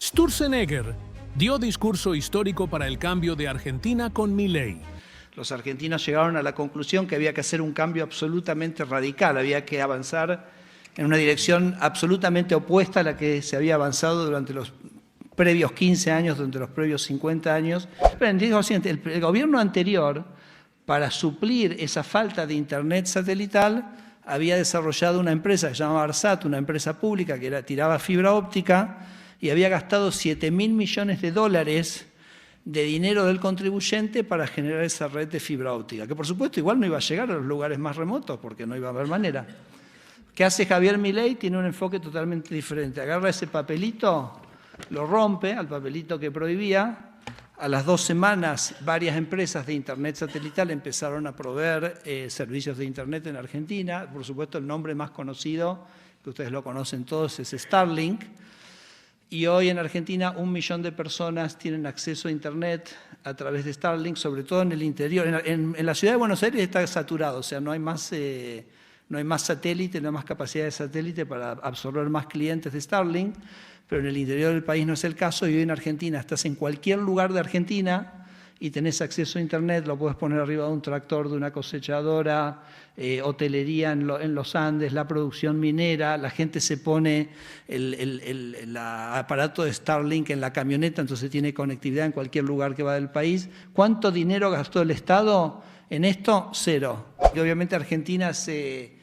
Sturzenegger dio discurso histórico para el cambio de Argentina con Milei. Los argentinos llegaron a la conclusión que había que hacer un cambio absolutamente radical, había que avanzar en una dirección absolutamente opuesta a la que se había avanzado durante los previos 15 años, durante los previos 50 años. Digo lo siguiente, el gobierno anterior, para suplir esa falta de internet satelital, había desarrollado una empresa que se llamaba ARSAT, una empresa pública que tiraba fibra óptica, y había gastado $7.000 millones de dinero del contribuyente para generar esa red de fibra óptica, que por supuesto igual no iba a llegar a los lugares más remotos porque no iba a haber manera. ¿Qué hace Javier Milei? Tiene un enfoque totalmente diferente. Agarra ese papelito, lo rompe, al papelito que prohibía. A las 2 semanas, varias empresas de internet satelital empezaron a proveer servicios de internet en Argentina. Por supuesto, el nombre más conocido, que ustedes lo conocen todos, es Starlink. Y hoy en Argentina 1 millón de personas tienen acceso a internet a través de Starlink, sobre todo en el interior. En la ciudad de Buenos Aires está saturado, o sea, no hay más satélite, no hay más capacidad de satélite para absorber más clientes de Starlink, pero en el interior del país no es el caso, y hoy en Argentina estás en cualquier lugar de Argentina y tenés acceso a internet, lo puedes poner arriba de un tractor, de una cosechadora, hotelería en los Andes, la producción minera, la gente se pone el aparato de Starlink en la camioneta, entonces tiene conectividad en cualquier lugar que va del país. ¿Cuánto dinero gastó el Estado en esto? 0. Y obviamente Argentina hace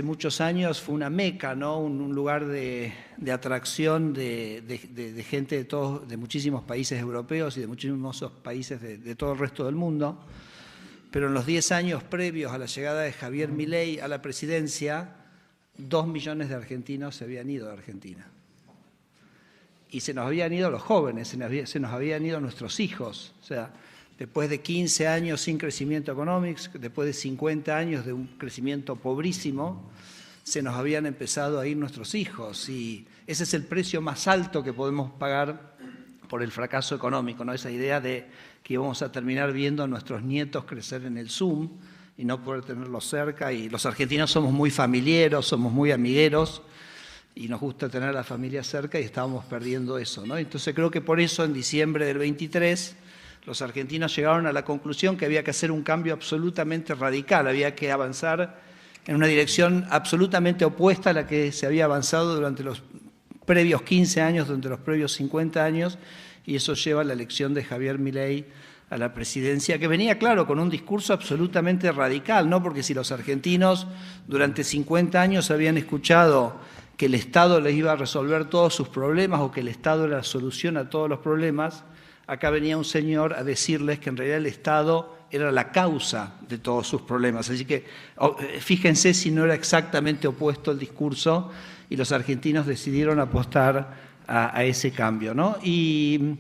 muchos años fue una meca, ¿no? Un lugar de atracción de gente de muchísimos países europeos y de muchísimos países de todo el resto del mundo. Pero en los 10 años previos a la llegada de Javier Milei a la presidencia, 2 millones de argentinos se habían ido de Argentina. Y se nos habían ido los jóvenes, se nos habían ido nuestros hijos. O sea, después de 15 años sin crecimiento económico, después de 50 años de un crecimiento pobrísimo, se nos habían empezado a ir nuestros hijos. Y ese es el precio más alto que podemos pagar por el fracaso económico, ¿no? Esa idea de que íbamos a terminar viendo a nuestros nietos crecer en el Zoom y no poder tenerlos cerca. Y los argentinos somos muy familiares, somos muy amigueros y nos gusta tener a la familia cerca y estábamos perdiendo eso, ¿no? Entonces creo que por eso en diciembre del 23 los argentinos llegaron a la conclusión que había que hacer un cambio absolutamente radical, había que avanzar en una dirección absolutamente opuesta a la que se había avanzado durante los previos 15 años, durante los previos 50 años, y eso lleva a la elección de Javier Milei a la presidencia, que venía, claro, con un discurso absolutamente radical, ¿no? Porque si los argentinos durante 50 años habían escuchado que el Estado les iba a resolver todos sus problemas o que el Estado era la solución a todos los problemas, acá venía un señor a decirles que en realidad el Estado era la causa de todos sus problemas. Así que fíjense si no era exactamente opuesto el discurso, y los argentinos decidieron apostar a ese cambio, ¿no? Y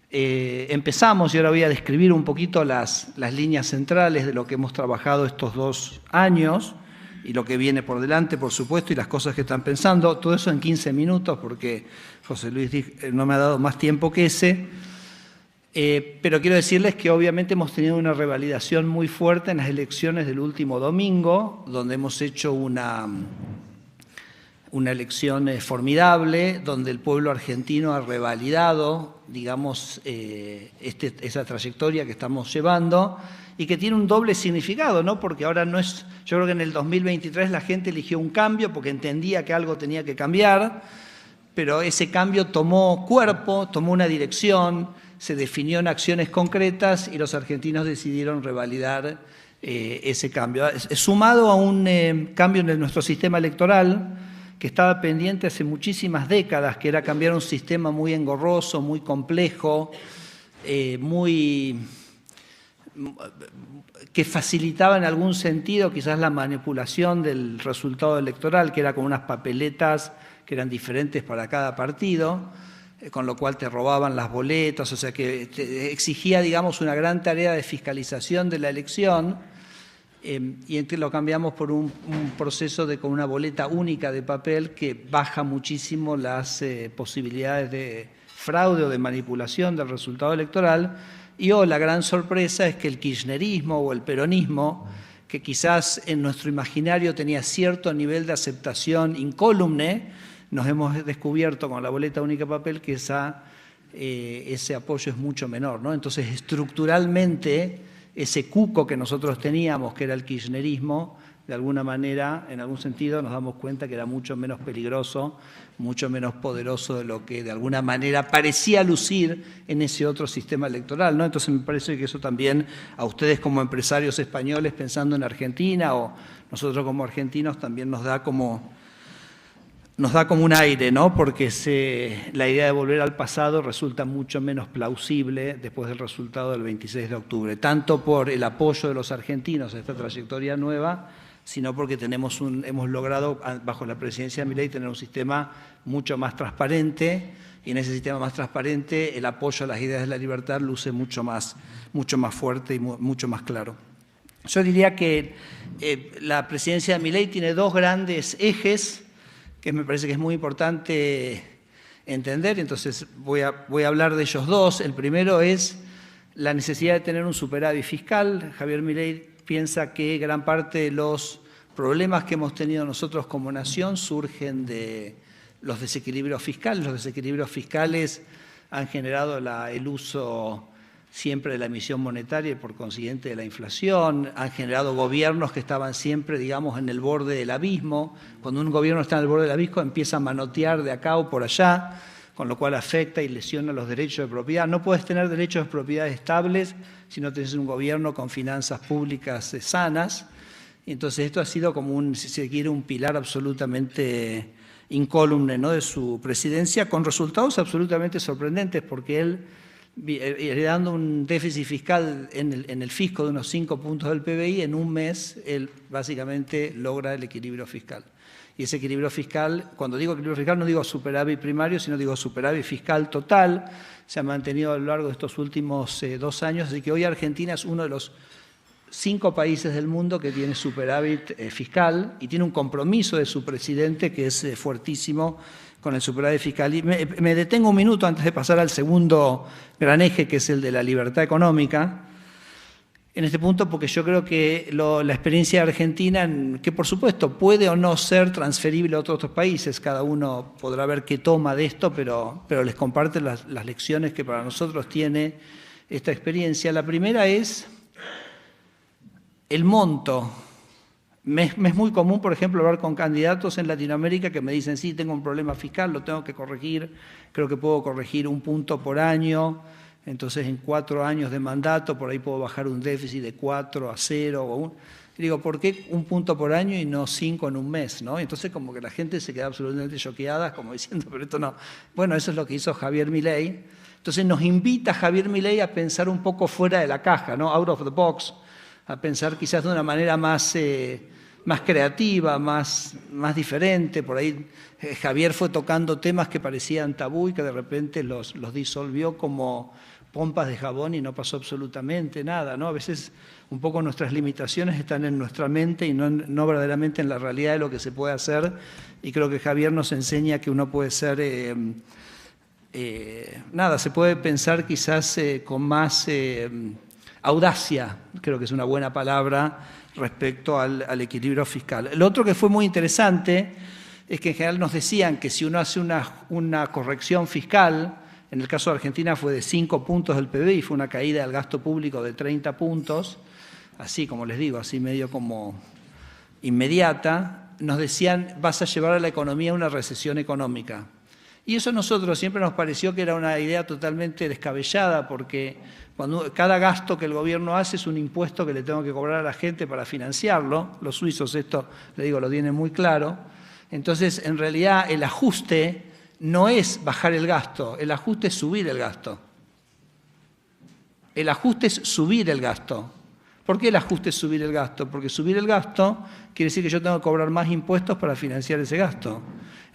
empezamos, y ahora voy a describir un poquito las líneas centrales de lo que hemos trabajado estos 2 años y lo que viene por delante, por supuesto, y las cosas que están pensando. Todo eso en 15 minutos, porque José Luis no me ha dado más tiempo que ese. Pero quiero decirles que obviamente hemos tenido una revalidación muy fuerte en las elecciones del último domingo, donde hemos hecho una elección formidable, donde el pueblo argentino ha revalidado, digamos, esa trayectoria que estamos llevando, y que tiene un doble significado, ¿no? Porque ahora no es, yo creo que en el 2023 la gente eligió un cambio porque entendía que algo tenía que cambiar, pero ese cambio tomó cuerpo, tomó una dirección, se definió en acciones concretas y los argentinos decidieron revalidar ese cambio. Sumado a un cambio en nuestro sistema electoral que estaba pendiente hace muchísimas décadas, que era cambiar un sistema muy engorroso, muy complejo, que facilitaba en algún sentido quizás la manipulación del resultado electoral, que era con unas papeletas que eran diferentes para cada partido, con lo cual te robaban las boletas, o sea que te exigía, digamos, una gran tarea de fiscalización de la elección, y lo cambiamos por un proceso con una boleta única de papel que baja muchísimo las posibilidades de fraude o de manipulación del resultado electoral. Y hoy la gran sorpresa es que el kirchnerismo o el peronismo, que quizás en nuestro imaginario tenía cierto nivel de aceptación incólume, nos hemos descubierto con la boleta única de papel que ese apoyo es mucho menor, ¿no? Entonces, estructuralmente, ese cuco que nosotros teníamos, que era el kirchnerismo, de alguna manera, en algún sentido, nos damos cuenta que era mucho menos peligroso, mucho menos poderoso de lo que de alguna manera parecía lucir en ese otro sistema electoral, ¿no? Entonces me parece que eso también a ustedes como empresarios españoles pensando en Argentina o nosotros como argentinos también nos da como un aire, ¿no? Porque la idea de volver al pasado resulta mucho menos plausible después del resultado del 26 de octubre, tanto por el apoyo de los argentinos a esta trayectoria nueva, sino porque hemos logrado, bajo la presidencia de Milei, tener un sistema mucho más transparente, y en ese sistema más transparente el apoyo a las ideas de la libertad luce mucho más fuerte y mucho más claro. Yo diría que la presidencia de Milei tiene dos grandes ejes que me parece que es muy importante entender, entonces voy a hablar de ellos dos. El primero es la necesidad de tener un superávit fiscal. Javier Milei piensa que gran parte de los problemas que hemos tenido nosotros como nación surgen de los desequilibrios fiscales. Los desequilibrios fiscales han generado el uso siempre de la emisión monetaria y por consiguiente de la inflación, han generado gobiernos que estaban siempre, digamos, en el borde del abismo. Cuando un gobierno está en el borde del abismo empieza a manotear de acá o por allá, con lo cual afecta y lesiona los derechos de propiedad. No puedes tener derechos de propiedad estables si no tienes un gobierno con finanzas públicas sanas. Y entonces esto ha sido como si se quiere, un pilar absolutamente incólume, ¿no?, de su presidencia, con resultados absolutamente sorprendentes, porque él, heredando un déficit fiscal en el fisco de unos 5 puntos del PBI, en un mes él básicamente logra el equilibrio fiscal. Y ese equilibrio fiscal, cuando digo equilibrio fiscal no digo superávit primario, sino digo superávit fiscal total, se ha mantenido a lo largo de estos últimos 2 años, así que hoy Argentina es uno de los 5 países del mundo que tiene superávit fiscal y tiene un compromiso de su presidente que es fuertísimo con el superávit fiscal. Y me detengo un minuto antes de pasar al segundo gran eje, que es el de la libertad económica, en este punto, porque yo creo que la experiencia argentina, que por supuesto puede o no ser transferible a otros países, cada uno podrá ver qué toma de esto, pero les comparto las lecciones que para nosotros tiene esta experiencia. La primera es el monto. Me es muy común, por ejemplo, hablar con candidatos en Latinoamérica que me dicen, sí, tengo un problema fiscal, lo tengo que corregir, creo que puedo corregir 1 punto por año, entonces en 4 años de mandato por ahí puedo bajar un déficit de 4 a 0. Y digo, ¿por qué 1 punto por año y no 5 en un mes, ¿no? Entonces como que la gente se queda absolutamente choqueada, como diciendo, pero esto no. Bueno, eso es lo que hizo Javier Milei. Entonces nos invita Javier Milei a pensar un poco fuera de la caja, ¿no? Out of the box, a pensar quizás de una manera más creativa, más diferente. Por ahí Javier fue tocando temas que parecían tabú y que de repente los disolvió como pompas de jabón y no pasó absolutamente nada, ¿no? A veces un poco nuestras limitaciones están en nuestra mente y no verdaderamente en la realidad de lo que se puede hacer, y creo que Javier nos enseña que uno puede ser, se puede pensar quizás con más audacia, creo que es una buena palabra, respecto al equilibrio fiscal. Lo otro que fue muy interesante es que en general nos decían que si uno hace una corrección fiscal, en el caso de Argentina fue de 5 puntos del PBI, fue una caída del gasto público de 30 puntos, así como les digo, así medio como inmediata, nos decían, vas a llevar a la economía a una recesión económica. Y eso a nosotros siempre nos pareció que era una idea totalmente descabellada, porque cada gasto que el gobierno hace es un impuesto que le tengo que cobrar a la gente para financiarlo. Los suizos esto, le digo, lo tienen muy claro. Entonces, en realidad, el ajuste no es bajar el gasto, el ajuste es subir el gasto. El ajuste es subir el gasto. ¿Por qué el ajuste es subir el gasto? Porque subir el gasto quiere decir que yo tengo que cobrar más impuestos para financiar ese gasto.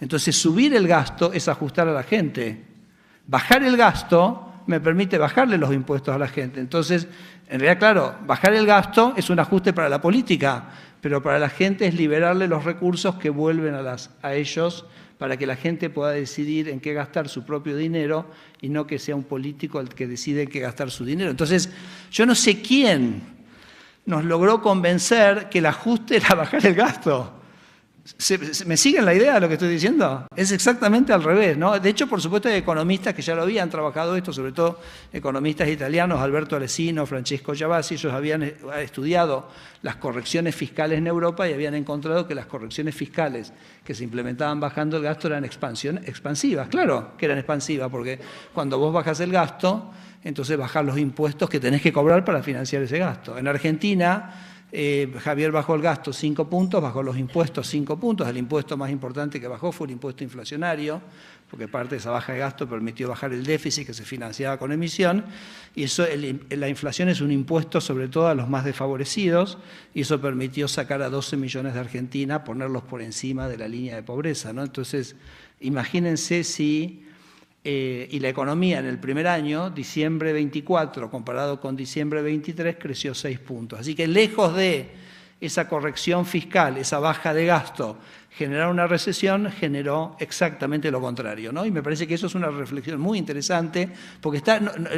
Entonces, subir el gasto es ajustar a la gente. Bajar el gasto me permite bajarle los impuestos a la gente. Entonces, en realidad, claro, bajar el gasto es un ajuste para la política, pero para la gente es liberarle los recursos que vuelven a ellos para que la gente pueda decidir en qué gastar su propio dinero y no que sea un político el que decide en qué gastar su dinero. Entonces, yo no sé quién nos logró convencer que el ajuste era bajar el gasto. ¿Me siguen la idea de lo que estoy diciendo? Es exactamente al revés, ¿no? De hecho, por supuesto, hay economistas que ya lo habían trabajado esto, sobre todo economistas italianos, Alberto Alesino, Francesco Giavazzi. Ellos habían estudiado las correcciones fiscales en Europa y habían encontrado que las correcciones fiscales que se implementaban bajando el gasto eran expansivas. Claro que eran expansivas, porque cuando vos bajás el gasto, entonces bajás los impuestos que tenés que cobrar para financiar ese gasto. En Argentina, Javier bajó el gasto 5 puntos, bajó los impuestos 5 puntos. El impuesto más importante que bajó fue el impuesto inflacionario, porque parte de esa baja de gasto permitió bajar el déficit que se financiaba con emisión. Y eso, la inflación es un impuesto sobre todo a los más desfavorecidos, y eso permitió sacar a 12 millones de Argentina, ponerlos por encima de la línea de pobreza, ¿no? Entonces, imagínense si... y la economía en el primer año, diciembre 24, comparado con diciembre 23, creció 6 puntos. Así que lejos de esa corrección fiscal, esa baja de gasto, generar una recesión, generó exactamente lo contrario, ¿no? Y me parece que eso es una reflexión muy interesante, porque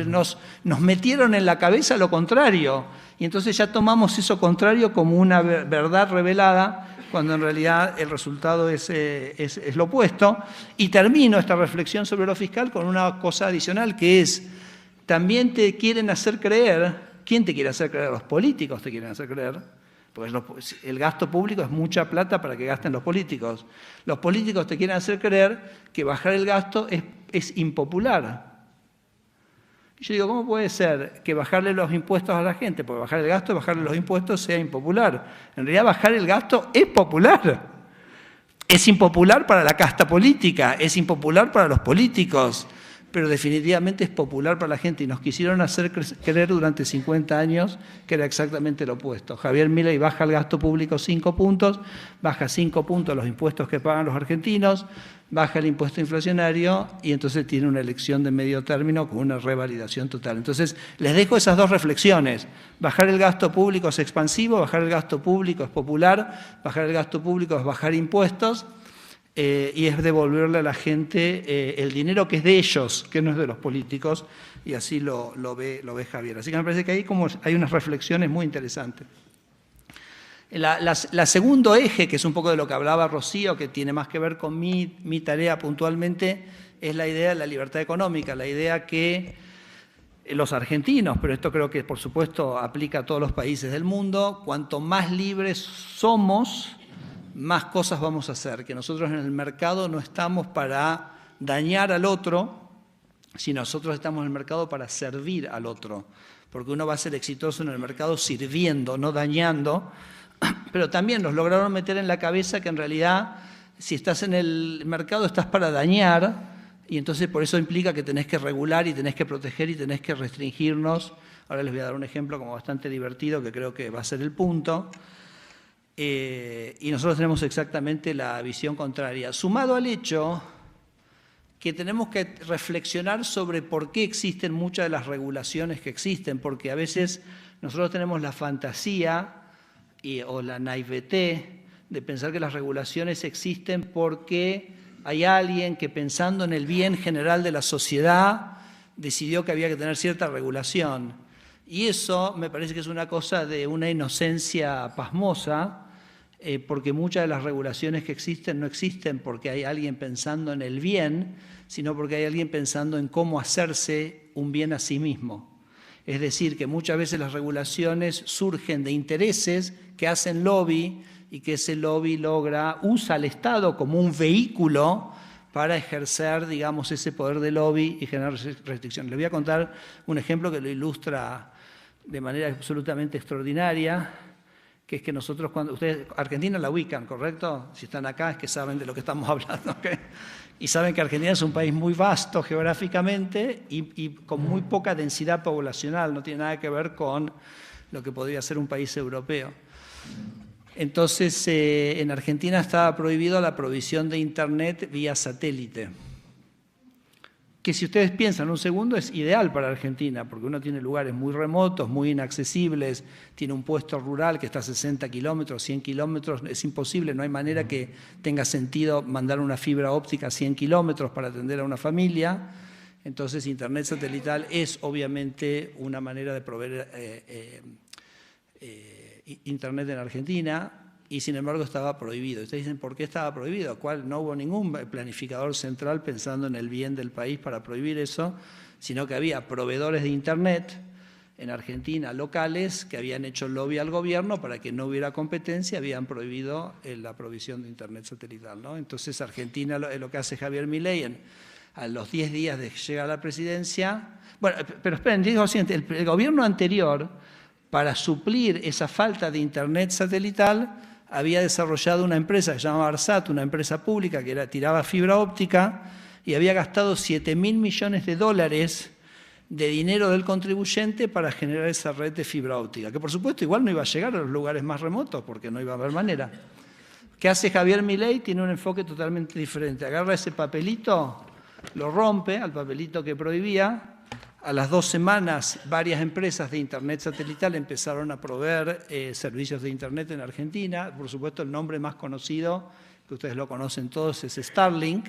nos metieron en la cabeza lo contrario, y entonces ya tomamos eso contrario como una verdad revelada, cuando en realidad el resultado es lo opuesto. Y termino esta reflexión sobre lo fiscal con una cosa adicional, que es, también te quieren hacer creer, ¿quién te quiere hacer creer? Los políticos te quieren hacer creer, porque el gasto público es mucha plata para que gasten los políticos. Los políticos te quieren hacer creer que bajar el gasto es impopular. Yo digo, ¿cómo puede ser que bajarle los impuestos a la gente, porque bajar el gasto, bajarle los impuestos sea impopular? En realidad bajar el gasto es popular. Es impopular para la casta política, es impopular para los políticos, pero definitivamente es popular para la gente, y nos quisieron hacer creer durante 50 años que era exactamente lo opuesto. Javier Milei baja el gasto público 5 puntos, baja 5 puntos los impuestos que pagan los argentinos, baja el impuesto inflacionario, y entonces tiene una elección de medio término con una revalidación total. Entonces, les dejo esas dos reflexiones. Bajar el gasto público es expansivo, bajar el gasto público es popular, bajar el gasto público es bajar impuestos, y es devolverle a la gente el dinero que es de ellos, que no es de los políticos, y así lo ve Javier. Así que me parece que ahí hay unas reflexiones muy interesantes. La segundo eje, que es un poco de lo que hablaba Rocío, que tiene más que ver con mi tarea puntualmente, es la idea de la libertad económica, la idea que los argentinos, pero esto creo que por supuesto aplica a todos los países del mundo, cuanto más libres somos, más cosas vamos a hacer, que nosotros en el mercado no estamos para dañar al otro, sino nosotros estamos en el mercado para servir al otro, porque uno va a ser exitoso en el mercado sirviendo, no dañando. Pero también nos lograron meter en la cabeza que en realidad si estás en el mercado estás para dañar, y entonces por eso implica que tenés que regular y tenés que proteger y tenés que restringirnos. Ahora les voy a dar un ejemplo como bastante divertido que creo que va a ser el punto. Y nosotros tenemos exactamente la visión contraria, sumado al hecho que tenemos que reflexionar sobre por qué existen muchas de las regulaciones que existen, porque a veces nosotros tenemos la fantasía o la naivete de pensar que las regulaciones existen porque hay alguien que, pensando en el bien general de la sociedad, decidió que había que tener cierta regulación. Y eso me parece que es una cosa de una inocencia pasmosa, porque muchas de las regulaciones que existen no existen porque hay alguien pensando en el bien, sino porque hay alguien pensando en cómo hacerse un bien a sí mismo. Es decir, que muchas veces las regulaciones surgen de intereses que hacen lobby, y que ese lobby usa al Estado como un vehículo para ejercer, digamos, ese poder de lobby y generar restricciones. Les voy a contar un ejemplo que lo ilustra de manera absolutamente extraordinaria, que es que nosotros, cuando ustedes, Argentina la ubican, ¿correcto? Si están acá es que saben de lo que estamos hablando, ¿okay? Y saben que Argentina es un país muy vasto geográficamente y con muy poca densidad poblacional, no tiene nada que ver con lo que podría ser un país europeo. Entonces, en Argentina estaba prohibido la provisión de Internet vía satélite, que si ustedes piensan un segundo es ideal para Argentina, porque uno tiene lugares muy remotos, muy inaccesibles, tiene un puesto rural que está a 60 kilómetros, 100 kilómetros, es imposible, no hay manera que tenga sentido mandar una fibra óptica a 100 kilómetros para atender a una familia. Entonces, Internet satelital es obviamente una manera de proveer Internet en Argentina. y sin embargo estaba prohibido. Ustedes dicen, ¿por qué estaba prohibido? No hubo ningún planificador central pensando en el bien del país para prohibir eso, sino que había proveedores de Internet en Argentina, locales, que habían hecho lobby al gobierno para que no hubiera competencia, habían prohibido la provisión de Internet satelital, ¿no? Entonces Argentina, lo que hace Javier Milei a los 10 días de llegar a la presidencia. Bueno, pero esperen, digo lo siguiente, el gobierno anterior, para suplir esa falta de Internet satelital, había desarrollado una empresa que se llamaba ARSAT, una empresa pública que tiraba fibra óptica, y había gastado $7.000 millones de dinero del contribuyente para generar esa red de fibra óptica, que por supuesto igual no iba a llegar a los lugares más remotos, porque no iba a haber manera. ¿Qué hace Javier Milei? Tiene un enfoque totalmente diferente. Agarra ese papelito, lo rompe, al papelito que prohibía. A las 2 semanas, varias empresas de Internet satelital empezaron a proveer servicios de Internet en Argentina. Por supuesto, el nombre más conocido, que ustedes lo conocen todos, es Starlink.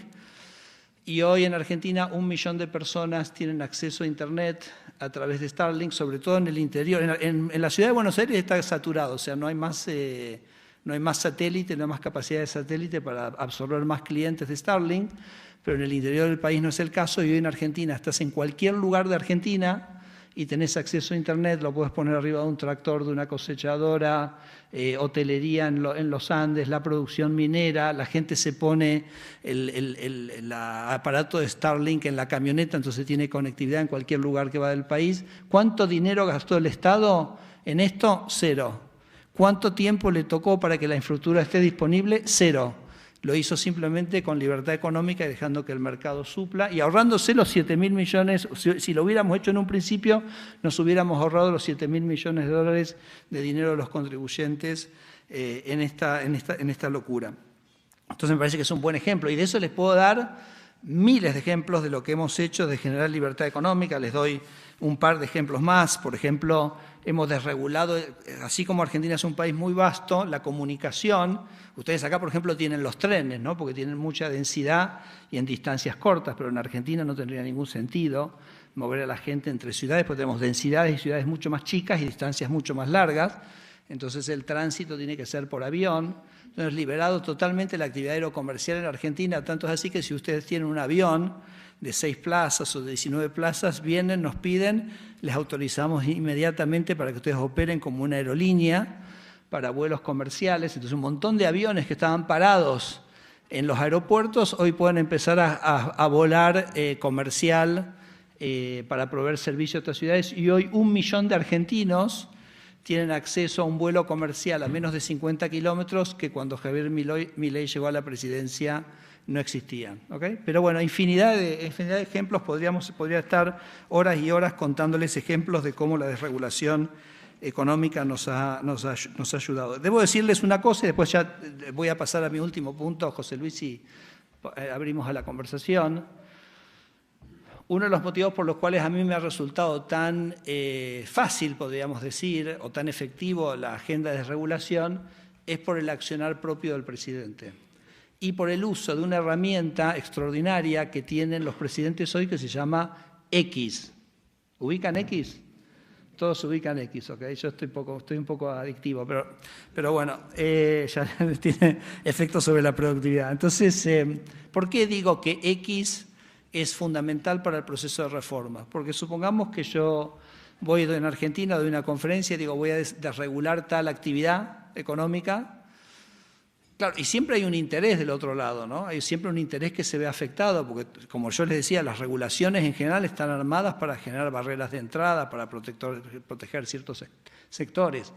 Y hoy en Argentina 1 millón de personas tienen acceso a Internet a través de Starlink, sobre todo en el interior. En la ciudad de Buenos Aires está saturado, o sea, no hay más satélite, no hay más capacidad de satélite para absorber más clientes de Starlink, pero en el interior del país no es el caso, y hoy en Argentina estás en cualquier lugar de Argentina y tenés acceso a Internet, lo puedes poner arriba de un tractor, de una cosechadora, hotelería en los Andes, la producción minera, la gente se pone el aparato de Starlink en la camioneta, entonces tiene conectividad en cualquier lugar que va del país. ¿Cuánto dinero gastó el Estado en esto? 0. ¿Cuánto tiempo le tocó para que la infraestructura esté disponible? 0. Lo hizo simplemente con libertad económica y dejando que el mercado supla y ahorrándose los 7.000 millones. Si lo hubiéramos hecho en un principio, nos hubiéramos ahorrado los 7.000 millones de dólares de dinero de los contribuyentes en esta locura. Entonces me parece que es un buen ejemplo y de eso les puedo dar miles de ejemplos de lo que hemos hecho de generar libertad económica. Les doy un par de ejemplos más. Por ejemplo, hemos desregulado, así como Argentina es un país muy vasto, la comunicación. Ustedes acá, por ejemplo, tienen los trenes, ¿no? Porque tienen mucha densidad y en distancias cortas, pero en Argentina no tendría ningún sentido mover a la gente entre ciudades, porque tenemos densidades y ciudades mucho más chicas y distancias mucho más largas. Entonces el tránsito tiene que ser por avión. Entonces liberado totalmente la actividad aerocomercial en Argentina, tanto es así que si ustedes tienen un avión de 6 plazas o de 19 plazas, vienen, nos piden, les autorizamos inmediatamente para que ustedes operen como una aerolínea para vuelos comerciales. Entonces un montón de aviones que estaban parados en los aeropuertos hoy pueden empezar a volar comercial para proveer servicio a otras ciudades y hoy 1 millón de argentinos tienen acceso a un vuelo comercial a menos de 50 kilómetros que cuando Javier Milei llegó a la presidencia no existían. ¿Okay? Pero bueno, infinidad de ejemplos, podría estar horas y horas contándoles ejemplos de cómo la desregulación económica nos ha ayudado. Debo decirles una cosa y después ya voy a pasar a mi último punto, José Luis, y abrimos a la conversación. Uno de los motivos por los cuales a mí me ha resultado tan fácil, podríamos decir, o tan efectivo la agenda de desregulación, es por el accionar propio del presidente y por el uso de una herramienta extraordinaria que tienen los presidentes hoy que se llama X. ¿Ubican X? Todos ubican X, ¿ok? Yo estoy un poco adictivo, pero bueno, ya tiene efectos sobre la productividad. Entonces, ¿por qué digo que X es fundamental para el proceso de reforma? Porque supongamos que yo voy en Argentina, doy una conferencia y digo voy a desregular tal actividad económica. Claro, y siempre hay un interés del otro lado, ¿no? Hay siempre un interés que se ve afectado, porque como yo les decía, las regulaciones en general están armadas para generar barreras de entrada, para proteger ciertos sectores.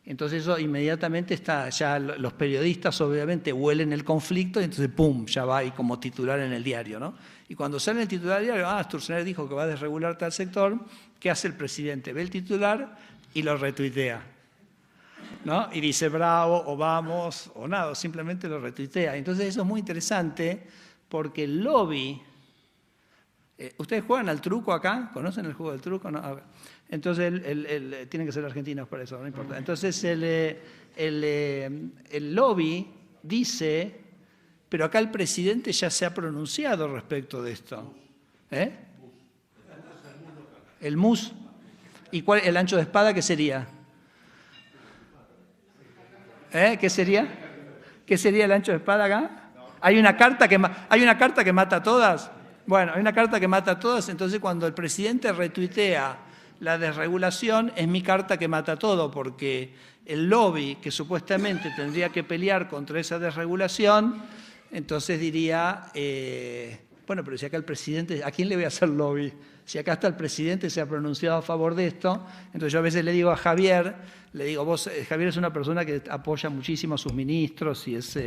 Entonces eso inmediatamente está, ya los periodistas obviamente huelen el conflicto y entonces ¡pum!, ya va ahí como titular en el diario, ¿no? Y cuando sale el titular del diario, Sturzenegger dijo que va a desregular tal sector, ¿qué hace el presidente? Ve el titular y lo retuitea, ¿no? Y dice bravo, o vamos, o nada, simplemente lo retuitea. Entonces eso es muy interesante porque el lobby... ¿Ustedes juegan al truco acá? ¿Conocen el juego del truco? No. Entonces, tienen que ser argentinos por eso, no importa. Entonces, el lobby dice, pero acá el presidente ya se ha pronunciado respecto de esto. El MUS. ¿Y cuál el ancho de espada qué sería? ¿Qué sería? ¿Qué sería el ancho de espada acá? ¿Hay una carta que mata a todas? Bueno, hay una carta que mata a todas, entonces cuando el presidente retuitea la desregulación, es mi carta que mata todo, porque el lobby que supuestamente tendría que pelear contra esa desregulación, entonces diría, bueno, pero si acá el presidente, ¿a quién le voy a hacer lobby? Si acá está el presidente, se ha pronunciado a favor de esto, entonces yo a veces le digo a Javier, le digo, vos, Javier es una persona que apoya muchísimo a sus ministros y es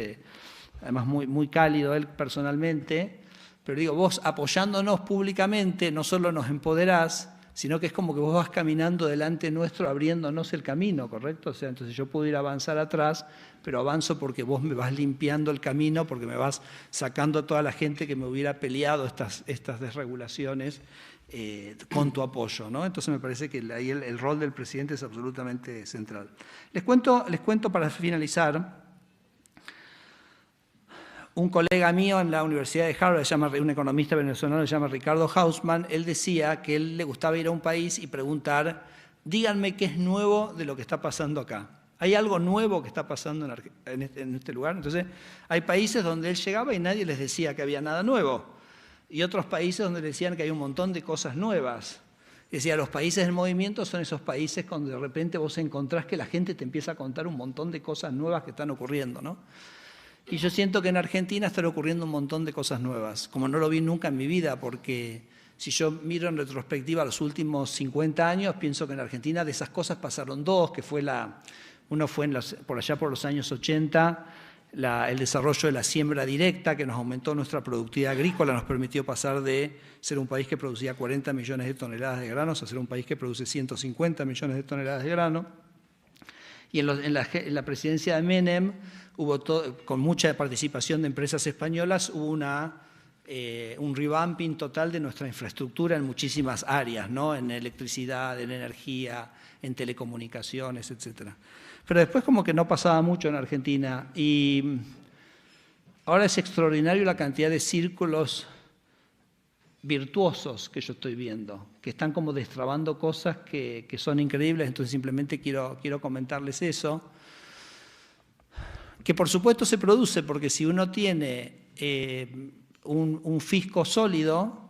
además muy cálido él personalmente, pero digo, vos apoyándonos públicamente no solo nos empoderás, sino que es como que vos vas caminando delante nuestro abriéndonos el camino, ¿correcto? O sea, entonces yo puedo ir a avanzar atrás, pero avanzo porque vos me vas limpiando el camino, porque me vas sacando a toda la gente que me hubiera peleado estas desregulaciones con tu apoyo, ¿no? Entonces me parece que ahí el rol del presidente es absolutamente central. Les cuento para finalizar. Un colega mío en la Universidad de Harvard, un economista venezolano, se llama Ricardo Hausman, él decía que él le gustaba ir a un país y preguntar, díganme qué es nuevo de lo que está pasando acá. ¿Hay algo nuevo que está pasando en este lugar? Entonces, hay países donde él llegaba y nadie les decía que había nada nuevo. Y otros países donde le decían que hay un montón de cosas nuevas. Decía, los países del movimiento son esos países donde de repente vos encontrás que la gente te empieza a contar un montón de cosas nuevas que están ocurriendo, ¿no? Y yo siento que en Argentina están ocurriendo un montón de cosas nuevas, como no lo vi nunca en mi vida, porque si yo miro en retrospectiva los últimos 50 años, pienso que en Argentina de esas cosas pasaron dos, que fue uno fue por allá por los años 80, el desarrollo de la siembra directa, que nos aumentó nuestra productividad agrícola, nos permitió pasar de ser un país que producía 40 millones de toneladas de granos a ser un país que produce 150 millones de toneladas de grano. Y en la presidencia de Menem, con mucha participación de empresas españolas, hubo un revamping total de nuestra infraestructura en muchísimas áreas, ¿no? En electricidad, en energía, en telecomunicaciones, etc. Pero después como que no pasaba mucho en Argentina y ahora es extraordinario la cantidad de círculos virtuosos que yo estoy viendo, que están como destrabando cosas que son increíbles, entonces simplemente quiero comentarles eso. Que por supuesto se produce, porque si uno tiene un fisco sólido,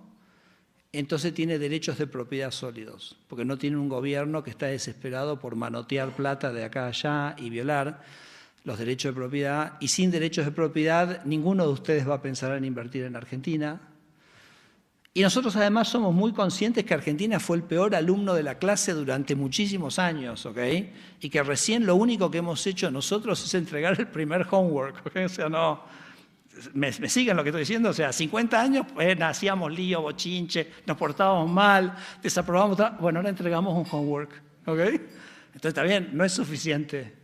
entonces tiene derechos de propiedad sólidos, porque no tiene un gobierno que está desesperado por manotear plata de acá a allá y violar los derechos de propiedad. Y sin derechos de propiedad, ninguno de ustedes va a pensar en invertir en Argentina. Y nosotros además somos muy conscientes que Argentina fue el peor alumno de la clase durante muchísimos años, ¿ok? Y que recién lo único que hemos hecho nosotros es entregar el primer homework, ¿ok? O sea, no, ¿me siguen lo que estoy diciendo? O sea, 50 años, pues hacíamos lío, bochinche, nos portábamos mal, desaprobamos, bueno, ahora entregamos un homework, ¿ok? Entonces está bien, no es suficiente.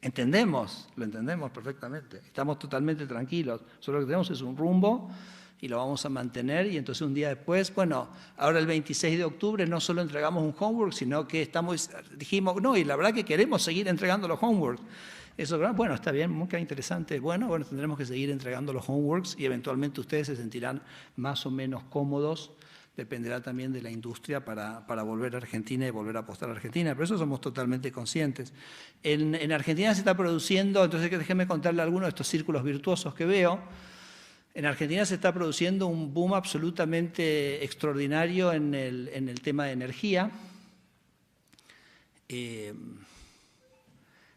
Lo entendemos perfectamente, estamos totalmente tranquilos, solo lo que tenemos es un rumbo y lo vamos a mantener, y entonces un día después, bueno, ahora el 26 de octubre no solo entregamos un homework, sino que dijimos, no, y la verdad que queremos seguir entregando los homeworks. Eso, bueno, está bien, muy interesante. Bueno, tendremos que seguir entregando los homeworks y eventualmente ustedes se sentirán más o menos cómodos, dependerá también de la industria para volver a Argentina y volver a apostar a Argentina, pero eso somos totalmente conscientes. En Argentina se está produciendo, entonces déjenme contarle algunos de estos círculos virtuosos que veo. En Argentina se está produciendo un boom absolutamente extraordinario en el tema de energía.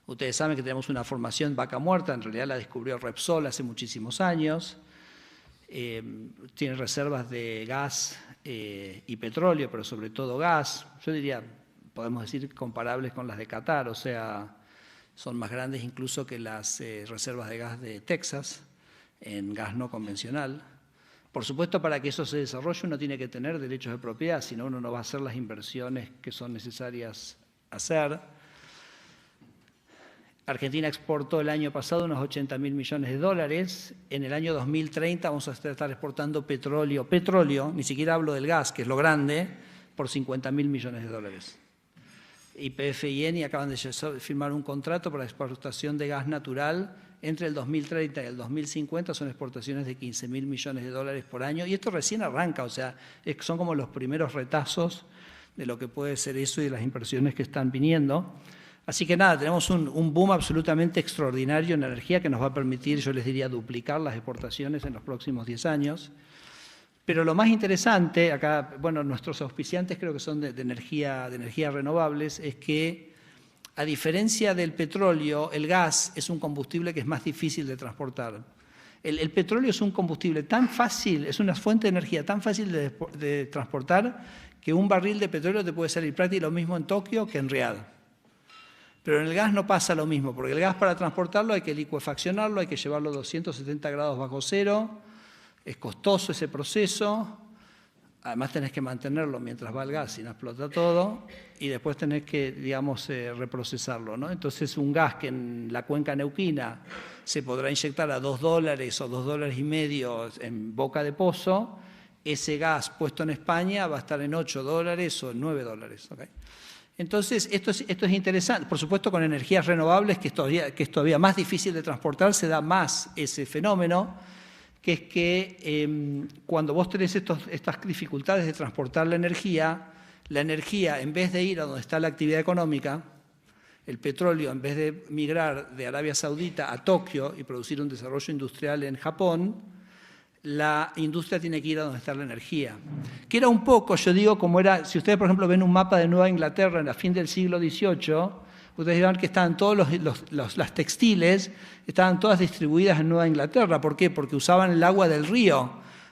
Ustedes saben que tenemos una formación vaca muerta, en realidad la descubrió Repsol hace muchísimos años. Tiene reservas de gas y petróleo, pero sobre todo gas. Yo diría, podemos decir, comparables con las de Qatar, o sea, son más grandes incluso que las reservas de gas de Texas, en gas no convencional. Por supuesto, para que eso se desarrolle uno tiene que tener derechos de propiedad, si no uno no va a hacer las inversiones que son necesarias hacer. Argentina exportó el año pasado unos 80.000 millones de dólares. En el año 2030 vamos a estar exportando petróleo, ni siquiera hablo del gas, que es lo grande, por 50.000 millones de dólares. YPF y Eni acaban de firmar un contrato para la exportación de gas natural. Entre el 2030 y el 2050 son exportaciones de 15.000 millones de dólares por año. Y esto recién arranca, o sea, son como los primeros retazos de lo que puede ser eso y de las inversiones que están viniendo. Así que nada, tenemos un boom absolutamente extraordinario en energía que nos va a permitir, yo les diría, duplicar las exportaciones en los próximos 10 años. Pero lo más interesante, acá, bueno, nuestros auspiciantes creo que son de energía renovables, es que a diferencia del petróleo, el gas es un combustible que es más difícil de transportar. El petróleo es un combustible tan fácil, es una fuente de energía tan fácil de transportar que un barril de petróleo te puede salir prácticamente lo mismo en Tokio que en Riad. Pero en el gas no pasa lo mismo, porque el gas para transportarlo hay que licuefaccionarlo, hay que llevarlo a 270 grados bajo cero, es costoso ese proceso, además tenés que mantenerlo mientras va el gas y no explota todo, y después tenés que, digamos, reprocesarlo, ¿no? Entonces un gas que en la cuenca neuquina se podrá inyectar a $2 o $2,50 en boca de pozo, ese gas puesto en España va a estar en $8 o en $9, ¿okay? Entonces, esto es interesante. Por supuesto, con energías renovables, que es todavía más difícil de transportar, se da más ese fenómeno, que es que cuando vos tenés estas dificultades de transportar la energía, en vez de ir a donde está la actividad económica, el petróleo, en vez de migrar de Arabia Saudita a Tokio y producir un desarrollo industrial en Japón, la industria tiene que ir a donde está la energía. Que era un poco, yo digo, como era, si ustedes, por ejemplo, ven un mapa de Nueva Inglaterra en la fin del siglo XVIII, ustedes verán que estaban todos las textiles, estaban todas distribuidas en Nueva Inglaterra. ¿Por qué? Porque usaban el agua del río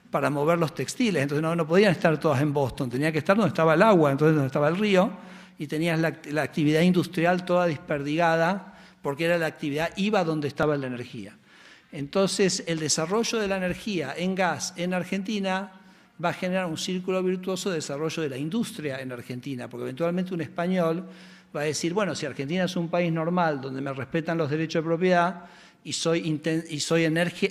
para mover los textiles. Entonces no podían estar todas en Boston, tenía que estar donde estaba el agua, entonces donde estaba el río, y tenías la actividad industrial toda desperdigada, porque era la actividad, iba donde estaba la energía. Entonces, el desarrollo de la energía en gas en Argentina va a generar un círculo virtuoso de desarrollo de la industria en Argentina, porque eventualmente un español va a decir, bueno, si Argentina es un país normal donde me respetan los derechos de propiedad y soy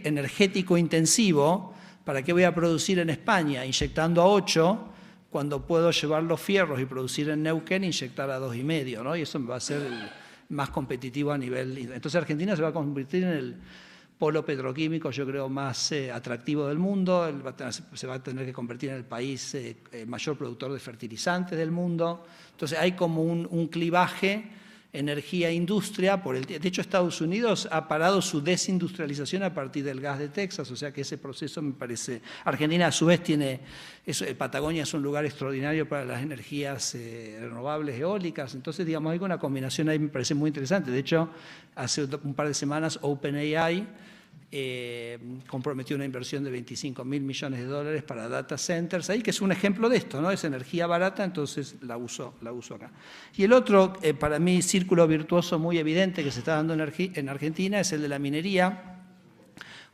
energético intensivo, ¿para qué voy a producir en España inyectando a 8 cuando puedo llevar los fierros y producir en Neuquén e inyectar a 2,5, ¿no? Y eso va a ser más competitivo a nivel... Entonces Argentina se va a convertir en el polo petroquímico, yo creo, más atractivo del mundo, se va a tener que convertir en el país mayor productor de fertilizantes del mundo. Entonces hay como un clivaje energía-industria. De hecho, Estados Unidos ha parado su desindustrialización a partir del gas de Texas, o sea que ese proceso me parece... Argentina, a su vez, Patagonia es un lugar extraordinario para las energías renovables eólicas, entonces, digamos, hay una combinación ahí, me parece muy interesante. De hecho, hace un par de semanas, OpenAI comprometió una inversión de $25.000 millones para data centers, ahí que es un ejemplo de esto, ¿no? Es energía barata, entonces la uso acá. Y el otro, para mí, círculo virtuoso muy evidente que se está dando en Argentina es el de la minería.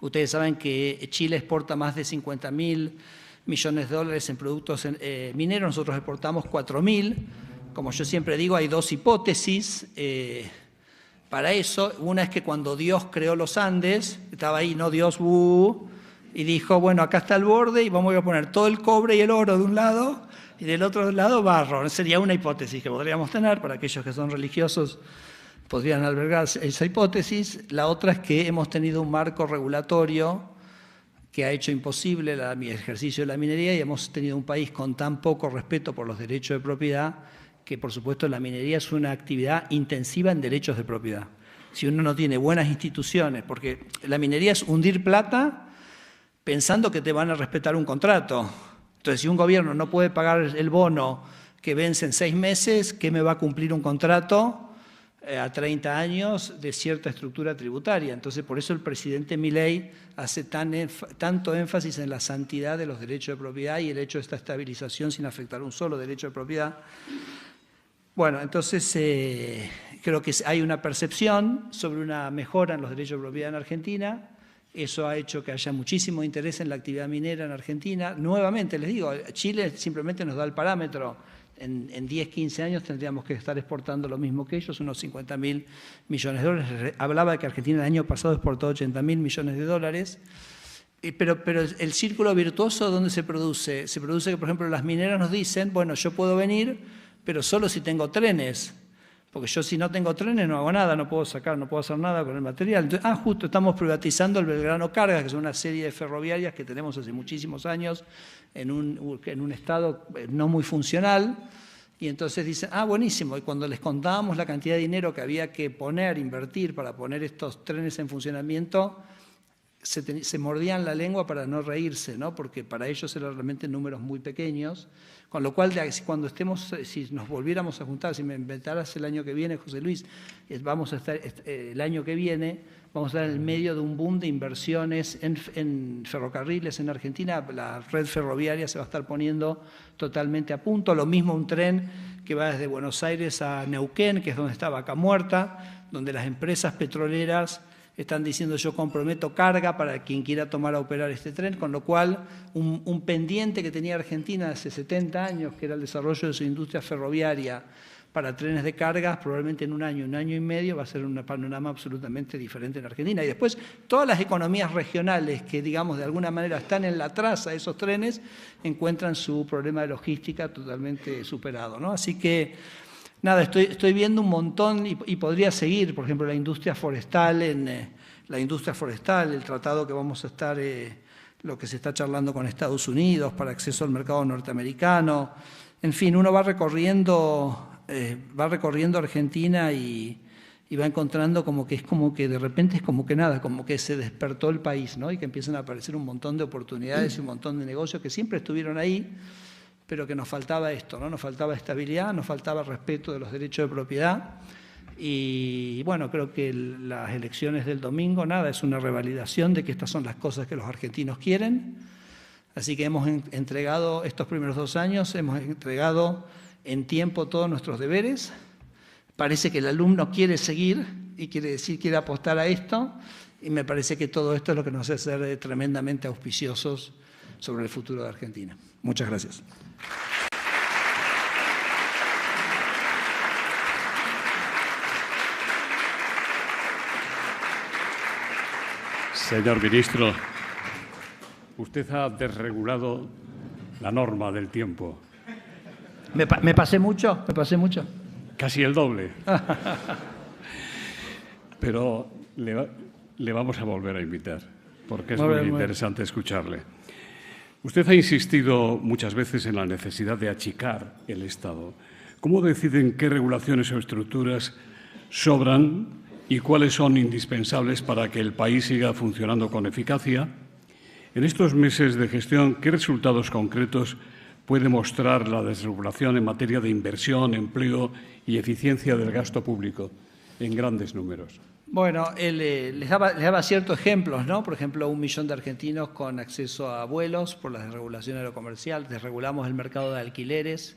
Ustedes saben que Chile exporta más de $50.000 millones en productos mineros, nosotros exportamos 4.000. Como yo siempre digo, hay dos hipótesis para eso. Una es que cuando Dios creó los Andes, estaba ahí, no Dios, y dijo, bueno, acá está el borde y vamos a poner todo el cobre y el oro de un lado y del otro lado barro. Sería una hipótesis que podríamos tener, para aquellos que son religiosos podrían albergar esa hipótesis. La otra es que hemos tenido un marco regulatorio que ha hecho imposible el ejercicio de la minería y hemos tenido un país con tan poco respeto por los derechos de propiedad que, por supuesto, la minería es una actividad intensiva en derechos de propiedad. Si uno no tiene buenas instituciones, porque la minería es hundir plata pensando que te van a respetar un contrato. Entonces, si un gobierno no puede pagar el bono que vence en 6 meses, ¿qué me va a cumplir un contrato a 30 años de cierta estructura tributaria? Entonces, por eso el presidente Milei hace tanto énfasis en la santidad de los derechos de propiedad y el hecho de esta estabilización sin afectar un solo derecho de propiedad. Bueno, entonces creo que hay una percepción sobre una mejora en los derechos de propiedad en Argentina. Eso ha hecho que haya muchísimo interés en la actividad minera en Argentina. Nuevamente, les digo, Chile simplemente nos da el parámetro. En 10, 15 años tendríamos que estar exportando lo mismo que ellos, unos $50.000 millones. Hablaba de que Argentina el año pasado exportó $80.000 millones. Pero el círculo virtuoso, ¿dónde se produce? Se produce que, por ejemplo, las mineras nos dicen, bueno, yo puedo venir, pero solo si tengo trenes, porque yo si no tengo trenes no hago nada, no puedo hacer nada con el material. Entonces, justo estamos privatizando el Belgrano Cargas, que es una serie de ferroviarias que tenemos hace muchísimos años en un estado no muy funcional, Y entonces dicen, ah, buenísimo, y cuando les contábamos la cantidad de dinero que había que invertir para poner estos trenes en funcionamiento, se mordían la lengua para no reírse, ¿no? Porque para ellos eran realmente números muy pequeños, con lo cual cuando estemos, si nos volviéramos a juntar, si me inventaras el año que viene, José Luis, vamos a estar el año que viene, vamos a estar en el medio de un boom de inversiones en ferrocarriles en Argentina, la red ferroviaria se va a estar poniendo totalmente a punto, lo mismo un tren que va desde Buenos Aires a Neuquén, que es donde está Vaca Muerta, donde las empresas petroleras están diciendo yo comprometo carga para quien quiera tomar a operar este tren, con lo cual un pendiente que tenía Argentina hace 70 años, que era el desarrollo de su industria ferroviaria para trenes de cargas, probablemente en un año y medio va a ser un panorama absolutamente diferente en Argentina. Y después todas las economías regionales que, digamos, de alguna manera están en la traza de esos trenes, encuentran su problema de logística totalmente superado, ¿no? Así que nada, estoy viendo un montón y podría seguir, por ejemplo, la industria forestal, el tratado que vamos a estar, lo que se está charlando con Estados Unidos para acceso al mercado norteamericano. En fin, uno va recorriendo Argentina y va encontrando como que de repente es como que nada, como que se despertó el país, ¿no? Y que empiezan a aparecer un montón de oportunidades y un montón de negocios que siempre estuvieron ahí, pero que nos faltaba esto, ¿no? Nos faltaba estabilidad, nos faltaba respeto de los derechos de propiedad y bueno, creo que las elecciones del domingo, nada, es una revalidación de que estas son las cosas que los argentinos quieren, así que hemos entregado estos primeros 2 años, hemos entregado en tiempo todos nuestros deberes, parece que el alumno quiere seguir y quiere apostar a esto y me parece que todo esto es lo que nos hace ser tremendamente auspiciosos sobre el futuro de Argentina. Muchas gracias. Señor ministro, usted ha desregulado la norma del tiempo. ¿Me pasé mucho? Casi el doble. Pero le vamos a volver a invitar, porque es muy interesante escucharle. Usted ha insistido muchas veces en la necesidad de achicar el Estado. ¿Cómo deciden qué regulaciones o estructuras sobran y cuáles son indispensables para que el país siga funcionando con eficacia? En estos meses de gestión, ¿qué resultados concretos puede mostrar la desregulación en materia de inversión, empleo y eficiencia del gasto público en grandes números? Bueno, les daba ciertos ejemplos, ¿no? Por ejemplo, 1 millón de argentinos con acceso a vuelos por la desregulación aerocomercial, desregulamos el mercado de alquileres,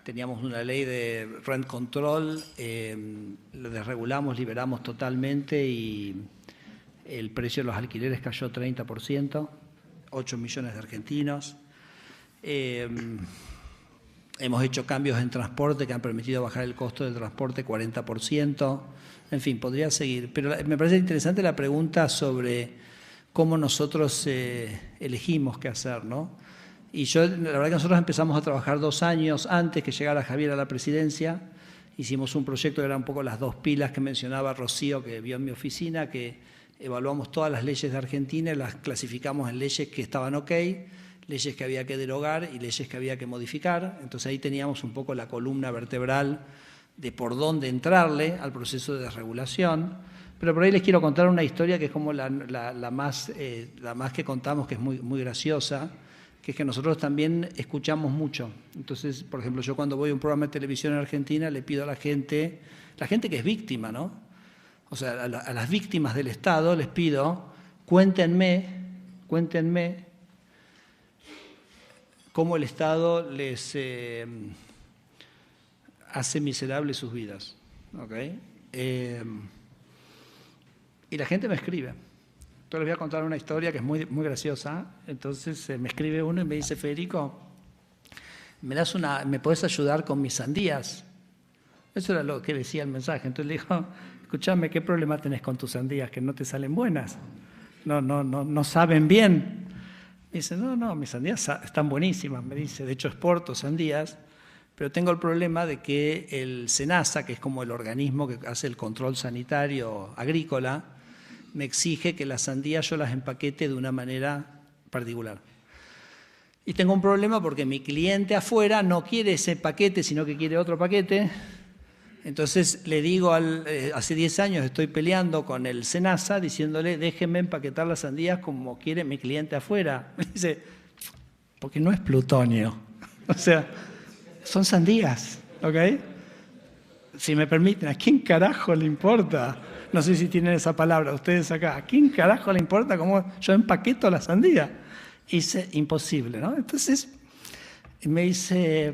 teníamos una ley de rent control, lo desregulamos, liberamos totalmente y el precio de los alquileres cayó 30%, 8 millones de argentinos. Hemos hecho cambios en transporte que han permitido bajar el costo del transporte 40%. En fin, podría seguir. Pero me parece interesante la pregunta sobre cómo nosotros elegimos qué hacer, ¿no? Y la verdad que nosotros empezamos a trabajar 2 años antes que llegara Javier a la presidencia. Hicimos un proyecto que era un poco las 2 pilas que mencionaba Rocío, que vio en mi oficina, que evaluamos todas las leyes de Argentina y las clasificamos en leyes que estaban ok, leyes que había que derogar y leyes que había que modificar. Entonces ahí teníamos un poco la columna vertebral de por dónde entrarle al proceso de desregulación. Pero por ahí les quiero contar una historia que es como la más que contamos, que es muy graciosa, que es que nosotros también escuchamos mucho. Entonces, por ejemplo, yo cuando voy a un programa de televisión en Argentina le pido a la gente que es víctima, ¿no? O sea, a las víctimas del Estado les pido, cuéntenme cómo el Estado les hace miserables sus vidas. ¿Okay? Y la gente me escribe. Entonces les voy a contar una historia que es muy graciosa. Entonces me escribe uno y me dice, Federico, ¿me podés ayudar con mis sandías? Eso era lo que decía el mensaje. Entonces le digo, escúchame, ¿qué problema tenés con tus sandías? Que no te salen buenas. No saben bien. Me dice, no, mis sandías están buenísimas. Me dice, de hecho exporto sandías, pero tengo el problema de que el SENASA, que es como el organismo que hace el control sanitario agrícola, me exige que las sandías yo las empaquete de una manera particular. Y tengo un problema porque mi cliente afuera no quiere ese paquete, sino que quiere otro paquete. Entonces le digo, hace 10 años estoy peleando con el SENASA diciéndole, déjenme empaquetar las sandías como quiere mi cliente afuera. Me dice, porque no es plutonio. O sea, son sandías, ¿ok? Si me permiten, ¿a quién carajo le importa? No sé si tienen esa palabra ustedes acá. ¿A quién carajo le importa cómo yo empaqueto la sandía? Hice imposible, ¿no? Entonces me dice...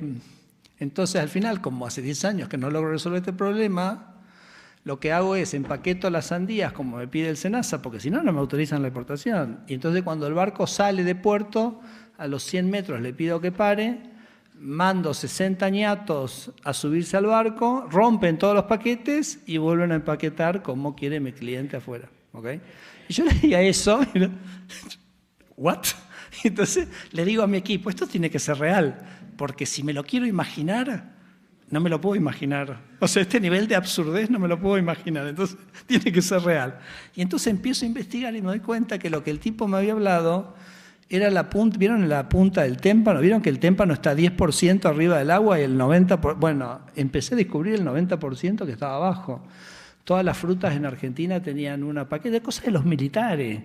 Entonces, al final, como hace 10 años que no logro resolver este problema, lo que hago es empaqueto las sandías como me pide el SENASA, porque si no, no me autorizan la exportación. Y entonces, cuando el barco sale de puerto, a los 100 metros le pido que pare, mando 60 ñatos a subirse al barco, rompen todos los paquetes y vuelven a empaquetar como quiere mi cliente afuera. ¿Okay? Y yo le digo eso, ¿what? Y entonces le digo a mi equipo, esto tiene que ser real. Porque si me lo quiero imaginar, no me lo puedo imaginar. O sea, este nivel de absurdez no me lo puedo imaginar. Entonces, tiene que ser real. Y entonces empiezo a investigar y me doy cuenta que lo que el tipo me había hablado era la punta. ¿Vieron la punta del témpano? ¿Vieron que el témpano está 10% arriba del agua y el 90%? Bueno, empecé a descubrir el 90% que estaba abajo. Todas las frutas en Argentina tenían una paquete de cosas de los militares.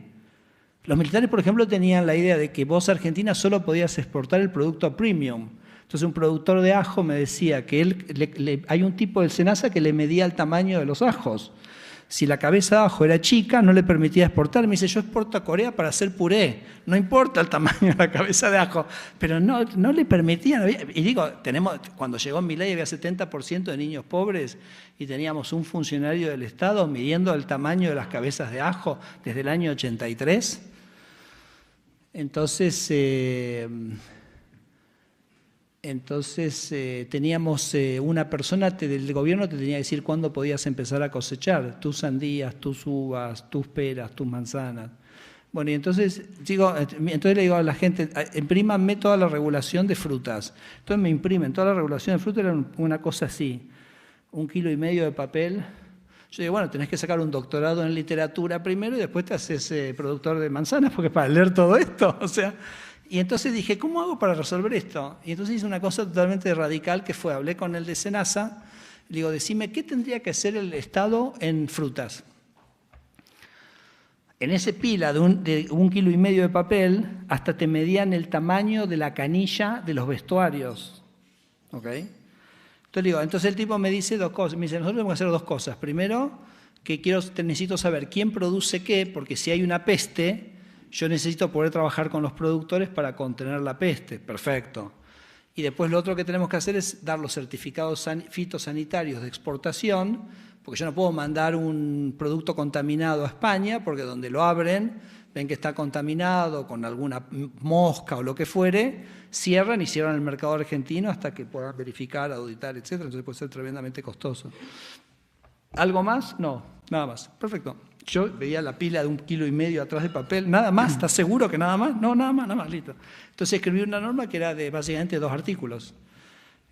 Los militares, por ejemplo, tenían la idea de que vos, Argentina, solo podías exportar el producto premium. Entonces, un productor de ajo me decía que hay un tipo del SENASA que le medía el tamaño de los ajos. Si la cabeza de ajo era chica, no le permitía exportar. Me dice, yo exporto a Corea para hacer puré. No importa el tamaño de la cabeza de ajo. Pero no le permitían. Y digo, cuando llegó Milei había 70% de niños pobres y teníamos un funcionario del Estado midiendo el tamaño de las cabezas de ajo desde el año 83. Entonces teníamos una persona del gobierno que te tenía que decir cuándo podías empezar a cosechar tus sandías, tus uvas, tus peras, tus manzanas. Bueno, y entonces le digo a la gente, imprímanme toda la regulación de frutas. Entonces me imprimen toda la regulación de frutas, era una cosa así, 1,5 kilos de papel. Yo digo, bueno, tenés que sacar un doctorado en literatura primero y después te haces productor de manzanas, porque para leer todo esto, o sea... Y entonces dije, ¿cómo hago para resolver esto? Y entonces hice una cosa totalmente radical que fue, hablé con el de SENASA, le digo, decime, ¿qué tendría que hacer el Estado en frutas? En ese pila de 1,5 kilos de papel, hasta te medían el tamaño de la canilla de los vestuarios. ¿Ok? Entonces el tipo me dice dos cosas. Me dice, nosotros tenemos que hacer dos cosas. Primero, que necesito saber quién produce qué, porque si hay una peste, yo necesito poder trabajar con los productores para contener la peste. Perfecto. Y después lo otro que tenemos que hacer es dar los certificados fitosanitarios de exportación, porque yo no puedo mandar un producto contaminado a España, porque donde lo abren, ven que está contaminado con alguna mosca o lo que fuere, cierran el mercado argentino hasta que puedan verificar, auditar, etc. Entonces puede ser tremendamente costoso. ¿Algo más? No, nada más. Perfecto. Yo veía la pila de 1,5 kilos atrás de papel. ¿Nada más? ¿Estás seguro que nada más? No, nada más, listo. Entonces escribí una norma que era de básicamente 2 artículos.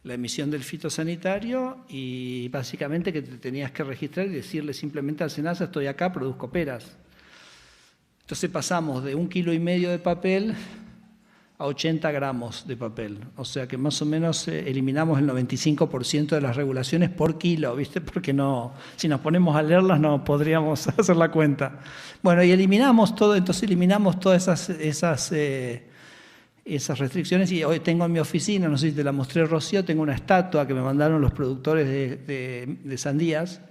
La emisión del fitosanitario y básicamente que te tenías que registrar y decirle simplemente al SENASA, estoy acá, produzco peras. Entonces pasamos de 1,5 kilos de papel a 80 gramos de papel. O sea que más o menos eliminamos el 95% de las regulaciones por kilo, ¿viste? Porque no, si nos ponemos a leerlas no podríamos hacer la cuenta. Bueno, y eliminamos todas esas restricciones y hoy tengo en mi oficina, no sé si te la mostré, Rocío, tengo una estatua que me mandaron los productores de sandías.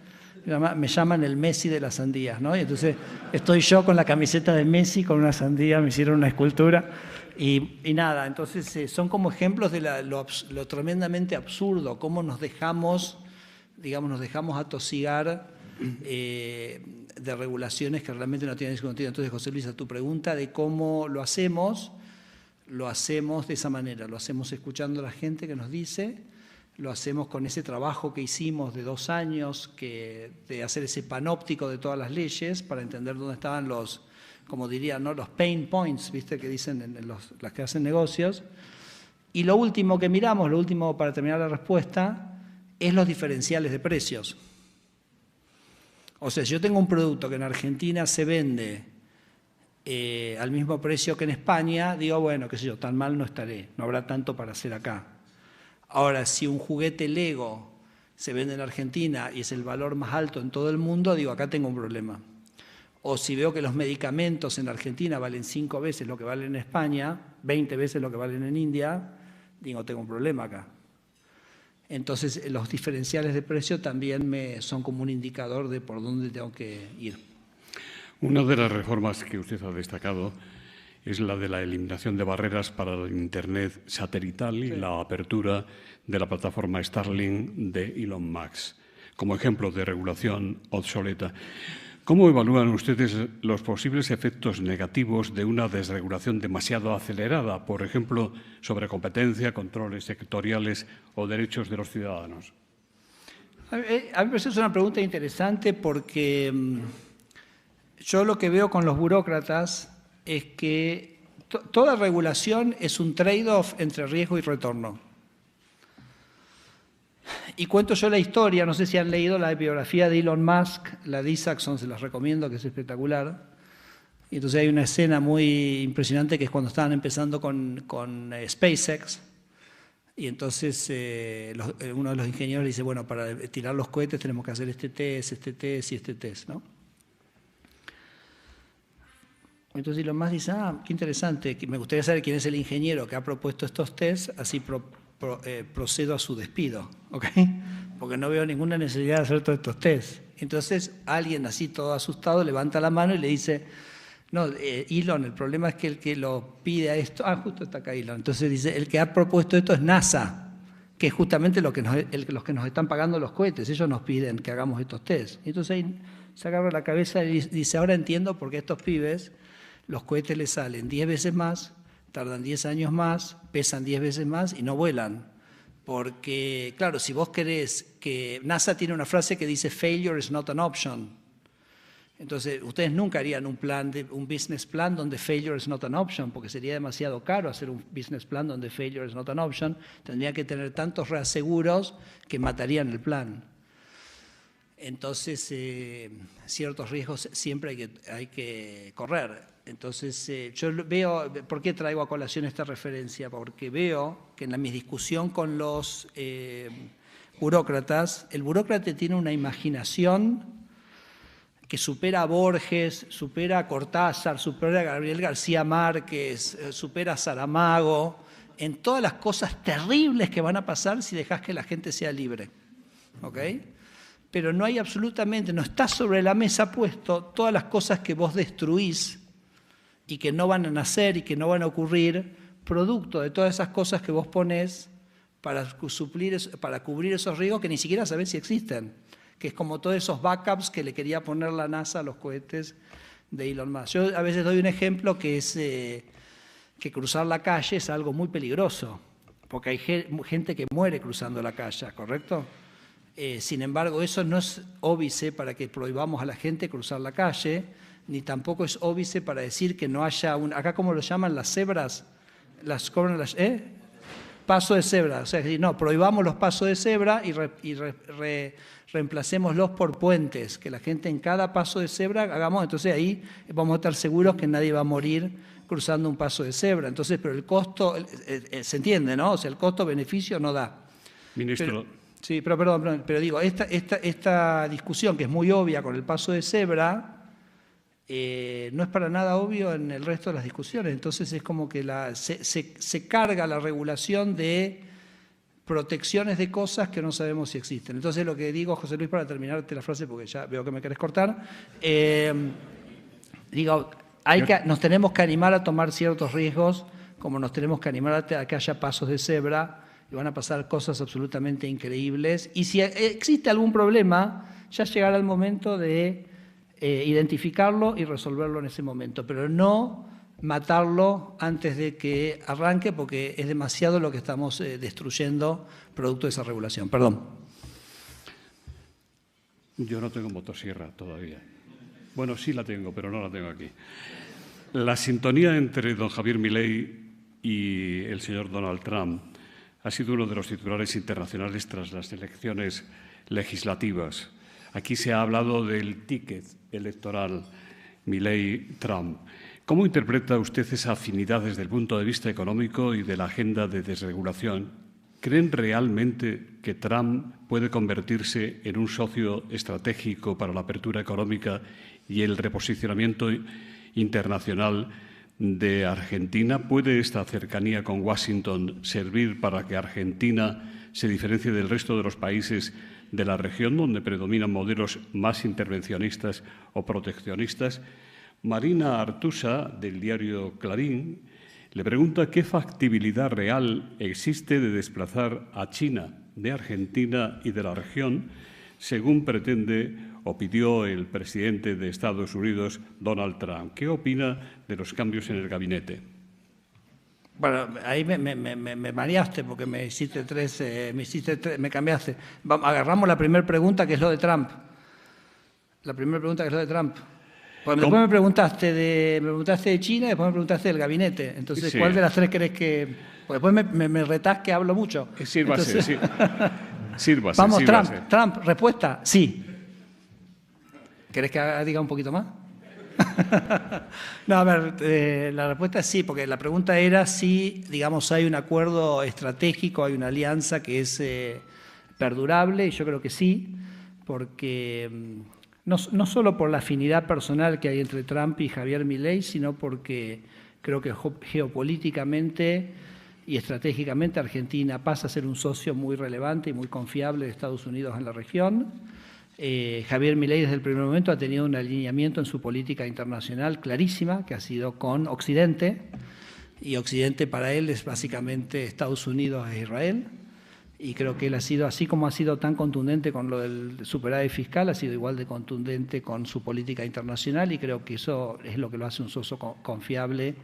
Me llaman el Messi de las sandías, ¿no? Y entonces estoy yo con la camiseta de Messi, con una sandía, me hicieron una escultura y nada. Entonces son como ejemplos de lo tremendamente absurdo, cómo nos dejamos atosigar de regulaciones que realmente no tienen sentido. Entonces, José Luis, a tu pregunta de cómo lo hacemos de esa manera, lo hacemos escuchando a la gente que nos dice. Lo hacemos con ese trabajo que hicimos de 2 años, de hacer ese panóptico de todas las leyes para entender dónde estaban los, como diría, ¿no?, los pain points, ¿viste?, que dicen las que hacen negocios. Y lo último que miramos, para terminar la respuesta, es los diferenciales de precios. O sea, si yo tengo un producto que en Argentina se vende al mismo precio que en España, digo, bueno, qué sé yo, tan mal no estaré, no habrá tanto para hacer acá. Ahora, si un juguete Lego se vende en Argentina y es el valor más alto en todo el mundo, digo, acá tengo un problema. O si veo que los medicamentos en Argentina valen 5 veces lo que valen en España, 20 veces lo que valen en India, digo, tengo un problema acá. Entonces, los diferenciales de precio también son como un indicador de por dónde tengo que ir. Una de las reformas que usted ha destacado es la de la eliminación de barreras para el Internet satelital y la apertura de la plataforma Starlink de Elon Musk, como ejemplo de regulación obsoleta. ¿Cómo evalúan ustedes los posibles efectos negativos de una desregulación demasiado acelerada, por ejemplo, sobre competencia, controles sectoriales o derechos de los ciudadanos? A mí me parece una pregunta interesante porque yo lo que veo con los burócratas es que toda regulación es un trade-off entre riesgo y retorno. Y cuento yo la historia, no sé si han leído la biografía de Elon Musk, la de Isaacson, se las recomiendo, que es espectacular. Y entonces hay una escena muy impresionante que es cuando estaban empezando con SpaceX. Y entonces uno de los ingenieros le dice, bueno, para tirar los cohetes tenemos que hacer este test y este test, ¿no? Entonces Elon Musk dice, qué interesante, me gustaría saber quién es el ingeniero que ha propuesto estos tests, así procedo a su despido, ¿ok? Porque no veo ninguna necesidad de hacer todos estos tests. Entonces alguien así todo asustado levanta la mano y le dice, no, Elon, el problema es que el que lo pide a esto, justo está acá Elon, entonces dice, el que ha propuesto esto es NASA, que es justamente los que nos están pagando los cohetes, ellos nos piden que hagamos estos tests. Entonces ahí se agarra la cabeza y dice, ahora entiendo por qué estos pibes, los cohetes les salen 10 veces más, tardan 10 años más, pesan 10 veces más y no vuelan. Porque, claro, si vos querés que... NASA tiene una frase que dice, failure is not an option. Entonces, ustedes nunca harían un business plan donde failure is not an option, porque sería demasiado caro hacer un business plan donde failure is not an option. Tendría que tener tantos reaseguros que matarían el plan. Entonces, ciertos riesgos siempre hay que correr. Entonces, yo veo, ¿por qué traigo a colación esta referencia? Porque veo que en mi discusión con los burócratas, el burócrata tiene una imaginación que supera a Borges, supera a Cortázar, supera a Gabriel García Márquez, supera a Saramago, en todas las cosas terribles que van a pasar si dejas que la gente sea libre. ¿Ok? Pero no hay absolutamente, no está sobre la mesa puesto todas las cosas que vos destruís y que no van a nacer y que no van a ocurrir, producto de todas esas cosas que vos ponés para cubrir esos riesgos que ni siquiera sabés si existen, que es como todos esos backups que le quería poner la NASA a los cohetes de Elon Musk. Yo a veces doy un ejemplo que es que cruzar la calle es algo muy peligroso, porque hay gente que muere cruzando la calle, ¿correcto? Sin embargo, eso no es óbice para que prohibamos a la gente cruzar la calle, ni tampoco es óbice para decir que no haya acá ¿cómo lo llaman? Las cebras, paso de cebra, o sea, no, prohibamos los pasos de cebra y reemplacémoslos por puentes, que la gente en cada paso de cebra hagamos, entonces ahí vamos a estar seguros que nadie va a morir cruzando un paso de cebra. Entonces, pero el costo, se entiende, ¿no? O sea, el costo-beneficio no da. Ministro. Pero digo, esta discusión que es muy obvia con el paso de cebra, no es para nada obvio en el resto de las discusiones. Entonces es como que se carga la regulación de protecciones de cosas que no sabemos si existen. Entonces lo que digo, José Luis, para terminarte la frase, porque ya veo que me querés cortar, digo, nos tenemos que animar a tomar ciertos riesgos, como nos tenemos que animar a que haya pasos de cebra, y van a pasar cosas absolutamente increíbles. Y si existe algún problema, ya llegará el momento de identificarlo y resolverlo en ese momento, pero no matarlo antes de que arranque, porque es demasiado lo que estamos destruyendo producto de esa regulación. Perdón. Yo no tengo motosierra todavía. Bueno, sí la tengo, pero no la tengo aquí. La sintonía entre don Javier Milei y el señor Donald Trump ha sido uno de los titulares internacionales tras las elecciones legislativas. Aquí se ha hablado del ticket electoral Milei-Trump. ¿Cómo interpreta usted esa afinidad desde el punto de vista económico y de la agenda de desregulación? ¿Creen realmente que Trump puede convertirse en un socio estratégico para la apertura económica y el reposicionamiento internacional de Argentina? ¿Puede esta cercanía con Washington servir para que Argentina se diferencie del resto de los países de la región, donde predominan modelos más intervencionistas o proteccionistas? Marina Artusa, del diario Clarín, le pregunta qué factibilidad real existe de desplazar a China de Argentina y de la región, según pretende o pidió el presidente de Estados Unidos, Donald Trump. ¿Qué opina de los cambios en el gabinete? Bueno, ahí me mareaste porque me cambiaste. Agarramos la primera pregunta, que es lo de Trump. La primera pregunta, que es lo de Trump. Pues después me preguntaste de China y después me preguntaste del gabinete. Entonces, sí. ¿Cuál de las tres querés que...? Pues después me retás que hablo mucho. Sírvase, sí. Sírvase. Vamos, sírvase. Trump, respuesta, sí. ¿Querés que diga un poquito más? No, a ver, la respuesta es sí, porque la pregunta era si, digamos, hay un acuerdo estratégico, hay una alianza que es perdurable, y yo creo que sí, porque no solo por la afinidad personal que hay entre Trump y Javier Milei, sino porque creo que geopolíticamente y estratégicamente Argentina pasa a ser un socio muy relevante y muy confiable de Estados Unidos en la región. Javier Milei desde el primer momento ha tenido un alineamiento en su política internacional clarísima, que ha sido con Occidente, y Occidente para él es básicamente Estados Unidos e Israel, y creo que él ha sido, así como ha sido tan contundente con lo del superávit fiscal, ha sido igual de contundente con su política internacional, y creo que eso es lo que lo hace un socio confiable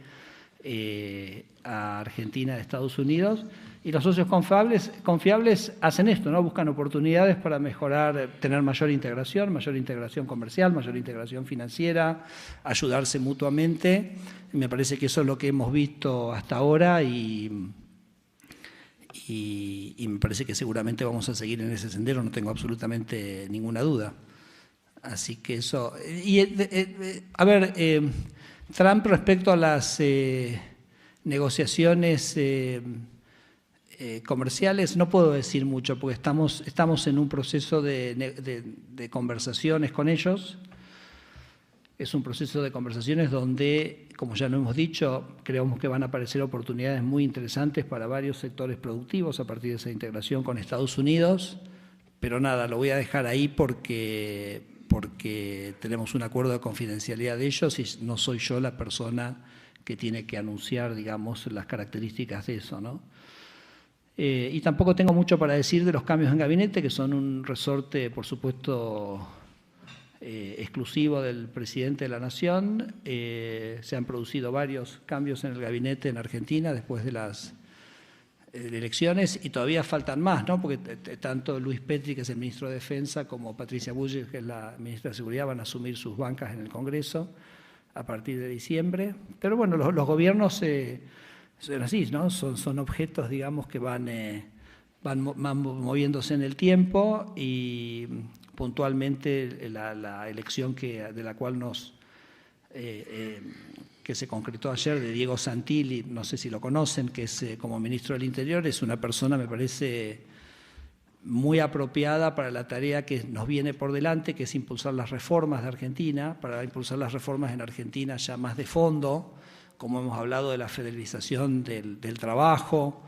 a Argentina de Estados Unidos. Y los socios confiables hacen esto, ¿no? Buscan oportunidades para mejorar, tener mayor integración comercial, mayor integración financiera, ayudarse mutuamente. Y me parece que eso es lo que hemos visto hasta ahora y me parece que seguramente vamos a seguir en ese sendero, no tengo absolutamente ninguna duda. Así que eso... Trump, respecto a las negociaciones comerciales, no puedo decir mucho porque estamos en un proceso de conversaciones con ellos. Es un proceso de conversaciones donde, como ya lo hemos dicho, creemos que van a aparecer oportunidades muy interesantes para varios sectores productivos a partir de esa integración con Estados Unidos, pero nada, lo voy a dejar ahí porque tenemos un acuerdo de confidencialidad de ellos y no soy yo la persona que tiene que anunciar, digamos, las características de eso, ¿no? Y tampoco tengo mucho para decir de los cambios en gabinete, que son un resorte, por supuesto, exclusivo del presidente de la Nación. Se han producido varios cambios en el gabinete en Argentina después de las elecciones y todavía faltan más, ¿no? Porque tanto Luis Petri, que es el ministro de Defensa, como Patricia Bullrich, que es la ministra de Seguridad, van a asumir sus bancas en el Congreso a partir de diciembre. Pero bueno, los gobiernos son así, ¿no? Son objetos, digamos, que van moviéndose en el tiempo y puntualmente la elección de la cual que se concretó ayer de Diego Santilli, no sé si lo conocen, que es como ministro del Interior, es una persona, me parece, muy apropiada para la tarea que nos viene por delante, que es impulsar las reformas de Argentina, para impulsar las reformas en Argentina ya más de fondo, como hemos hablado de la federalización del trabajo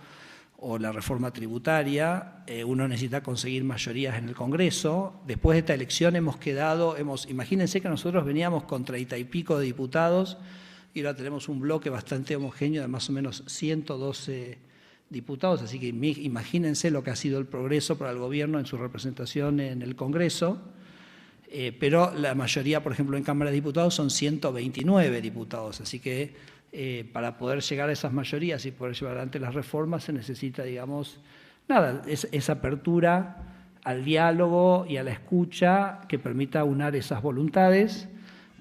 o la reforma tributaria. Uno necesita conseguir mayorías en el Congreso. Después de esta elección imagínense que nosotros veníamos con 30 y pico de diputados y ahora tenemos un bloque bastante homogéneo de más o menos 112 diputados, así que imagínense lo que ha sido el progreso para el gobierno en su representación en el Congreso, pero la mayoría, por ejemplo, en Cámara de Diputados son 129 diputados, así que para poder llegar a esas mayorías y poder llevar adelante las reformas se necesita, digamos, esa apertura al diálogo y a la escucha que permita aunar esas voluntades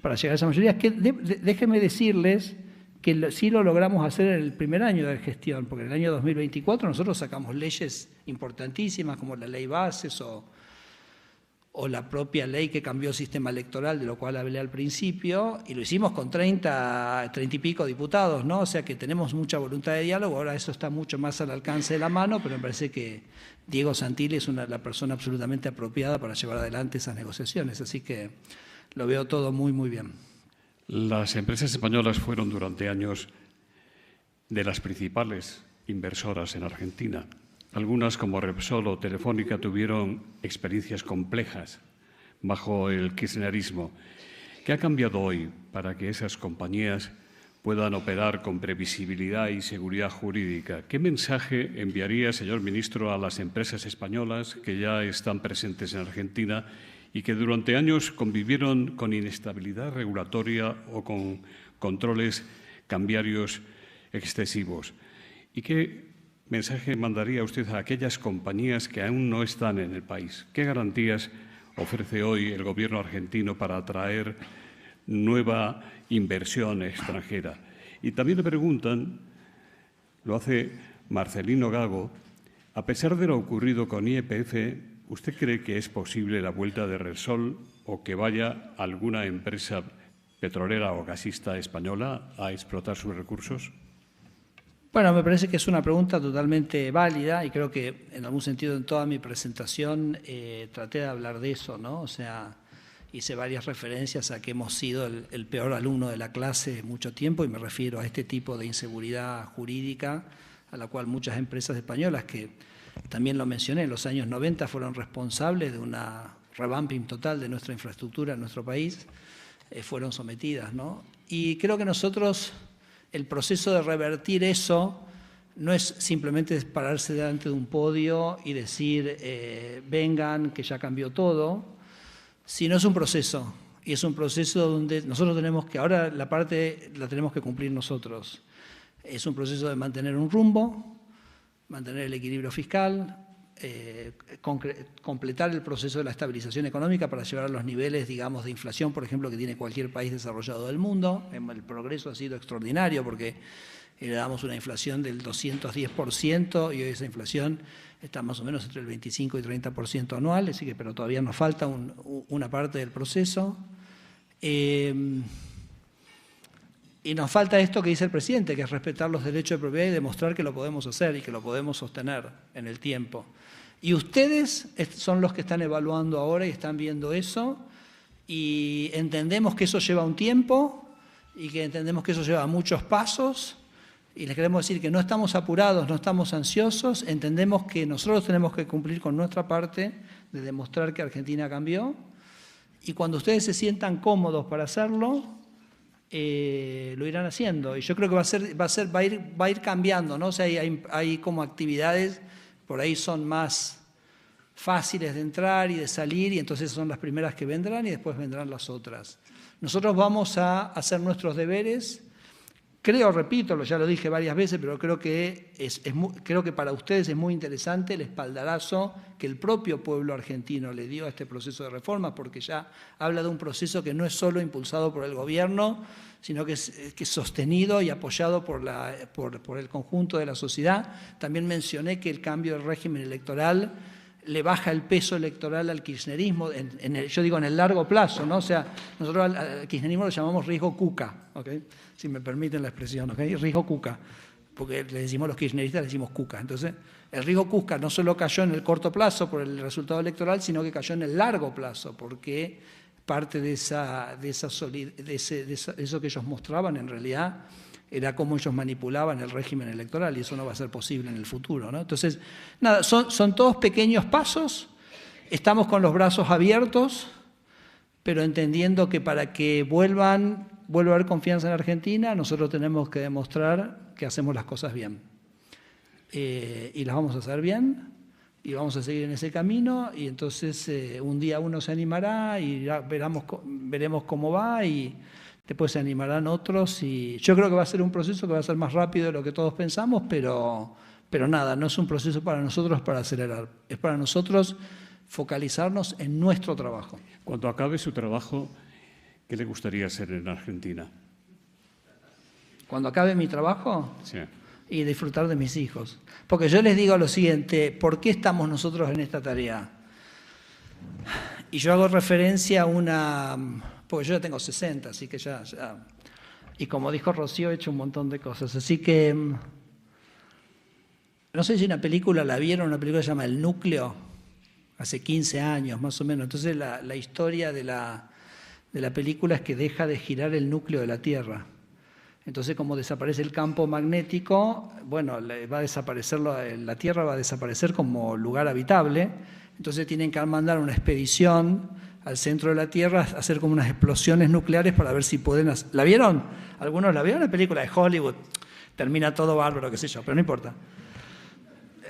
para llegar a esas mayorías, que déjenme decirles que sí lo logramos hacer en el primer año de gestión, porque en el año 2024 nosotros sacamos leyes importantísimas como la ley Bases o o la propia ley que cambió el sistema electoral, de lo cual hablé al principio, y lo hicimos con 30 y pico diputados, ¿no? O sea que tenemos mucha voluntad de diálogo, ahora eso está mucho más al alcance de la mano, pero me parece que Diego Santilli es la persona absolutamente apropiada para llevar adelante esas negociaciones, así que lo veo todo muy, muy bien. Las empresas españolas fueron durante años de las principales inversoras en Argentina. Algunas, como Repsol o Telefónica, tuvieron experiencias complejas bajo el kirchnerismo. ¿Qué ha cambiado hoy para que esas compañías puedan operar con previsibilidad y seguridad jurídica? ¿Qué mensaje enviaría, señor ministro, a las empresas españolas que ya están presentes en Argentina y que durante años convivieron con inestabilidad regulatoria o con controles cambiarios excesivos? ¿Y qué mensaje mandaría usted a aquellas compañías que aún no están en el país? ¿Qué garantías ofrece hoy el Gobierno argentino para atraer nueva inversión extranjera? Y también le preguntan, lo hace Marcelino Gago, a pesar de lo ocurrido con YPF, ¿usted cree que es posible la vuelta de Repsol o que vaya alguna empresa petrolera o gasista española a explotar sus recursos? Bueno, me parece que es una pregunta totalmente válida y creo que en algún sentido en toda mi presentación traté de hablar de eso, ¿no? O sea, hice varias referencias a que hemos sido el peor alumno de la clase mucho tiempo y me refiero a este tipo de inseguridad jurídica a la cual muchas empresas españolas, que también lo mencioné, en los años 90 fueron responsables de una revamping total de nuestra infraestructura en nuestro país, fueron sometidas, ¿no? Y creo que nosotros, el proceso de revertir eso no es simplemente pararse delante de un podio y decir vengan, que ya cambió todo, sino es un proceso. Y es un proceso donde nosotros tenemos que, ahora la parte la tenemos que cumplir nosotros. Es un proceso de mantener un rumbo, mantener el equilibrio fiscal, completar el proceso de la estabilización económica para llevar a los niveles, digamos, de inflación, por ejemplo, que tiene cualquier país desarrollado del mundo. El progreso ha sido extraordinario porque heredamos una inflación del 210% y hoy esa inflación está más o menos entre el 25 y 30% anual, así que, pero todavía nos falta una parte del proceso. Y nos falta esto que dice el presidente, que es respetar los derechos de propiedad y demostrar que lo podemos hacer y que lo podemos sostener en el tiempo. Y ustedes son los que están evaluando ahora y están viendo eso y entendemos que eso lleva un tiempo y que entendemos que eso lleva muchos pasos y les queremos decir que no estamos apurados, no estamos ansiosos, entendemos que nosotros tenemos que cumplir con nuestra parte de demostrar que Argentina cambió y cuando ustedes se sientan cómodos para hacerlo, lo irán haciendo y yo creo que va a ir cambiando, ¿no? O sea, hay como actividades, por ahí son más fáciles de entrar y de salir y entonces son las primeras que vendrán y después vendrán las otras. Nosotros vamos a hacer nuestros deberes, creo, repito, ya lo dije varias veces, pero creo que creo que para ustedes es muy interesante el espaldarazo que el propio pueblo argentino le dio a este proceso de reforma, porque ya habla de un proceso que no es solo impulsado por el gobierno, sino que es sostenido y apoyado por el conjunto de la sociedad. También mencioné que el cambio del régimen electoral le baja el peso electoral al kirchnerismo, yo digo en el largo plazo, ¿no? O sea, nosotros al kirchnerismo lo llamamos riesgo cuca, ¿okay? Si me permiten la expresión, ¿okay? Riesgo cuca, porque le decimos los kirchneristas, le decimos cuca. Entonces, el riesgo cuca no solo cayó en el corto plazo por el resultado electoral, sino que cayó en el largo plazo, porque parte de eso que ellos mostraban en realidad era cómo ellos manipulaban el régimen electoral y eso no va a ser posible en el futuro, ¿no? Entonces, nada, son todos pequeños pasos, estamos con los brazos abiertos, pero entendiendo que para que vuelva a haber confianza en Argentina, nosotros tenemos que demostrar que hacemos las cosas bien. Y las vamos a hacer bien, y vamos a seguir en ese camino, y entonces un día uno se animará y veremos cómo va, y después se animarán otros, y yo creo que va a ser un proceso que va a ser más rápido de lo que todos pensamos, pero nada, no es un proceso para nosotros para acelerar, es para nosotros focalizarnos en nuestro trabajo. Cuando acabe su trabajo, ¿qué le gustaría hacer en Argentina? Cuando acabe mi trabajo, sí. Y disfrutar de mis hijos. Porque yo les digo lo siguiente, ¿por qué estamos nosotros en esta tarea? Y yo hago referencia a una, porque yo ya tengo 60, así que ya. Y como dijo Rocío, he hecho un montón de cosas. Así que, no sé si una película la vieron, una película que se llama El Núcleo, hace 15 años más o menos. Entonces la historia de la película es que deja de girar el núcleo de la Tierra. Entonces, como desaparece el campo magnético, bueno, va a desaparecer la Tierra va a desaparecer como lugar habitable. Entonces tienen que mandar una expedición al centro de la Tierra a hacer como unas explosiones nucleares para ver si pueden... ¿La vieron? ¿Algunos la vieron? La película de Hollywood. Termina todo bárbaro, qué sé yo, pero no importa.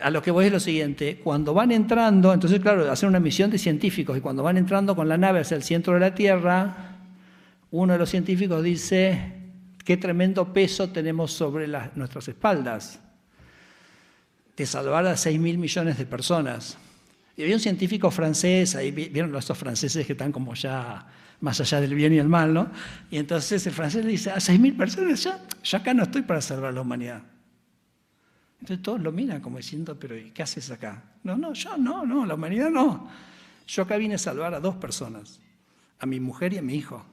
A lo que voy es lo siguiente, cuando van entrando, entonces claro, hacen una misión de científicos y cuando van entrando con la nave hacia el centro de la Tierra, uno de los científicos dice, qué tremendo peso tenemos sobre nuestras espaldas, de salvar a 6.000 millones de personas. Y había un científico francés, ahí vieron estos franceses que están como ya más allá del bien y el mal, ¿no? Y entonces el francés le dice, a 6.000 personas, yo acá no estoy para salvar a la humanidad. Entonces todos lo miran como diciendo, pero ¿y qué haces acá? No, yo no, la humanidad no. Yo acá vine a salvar a 2 personas, a mi mujer y a mi hijo.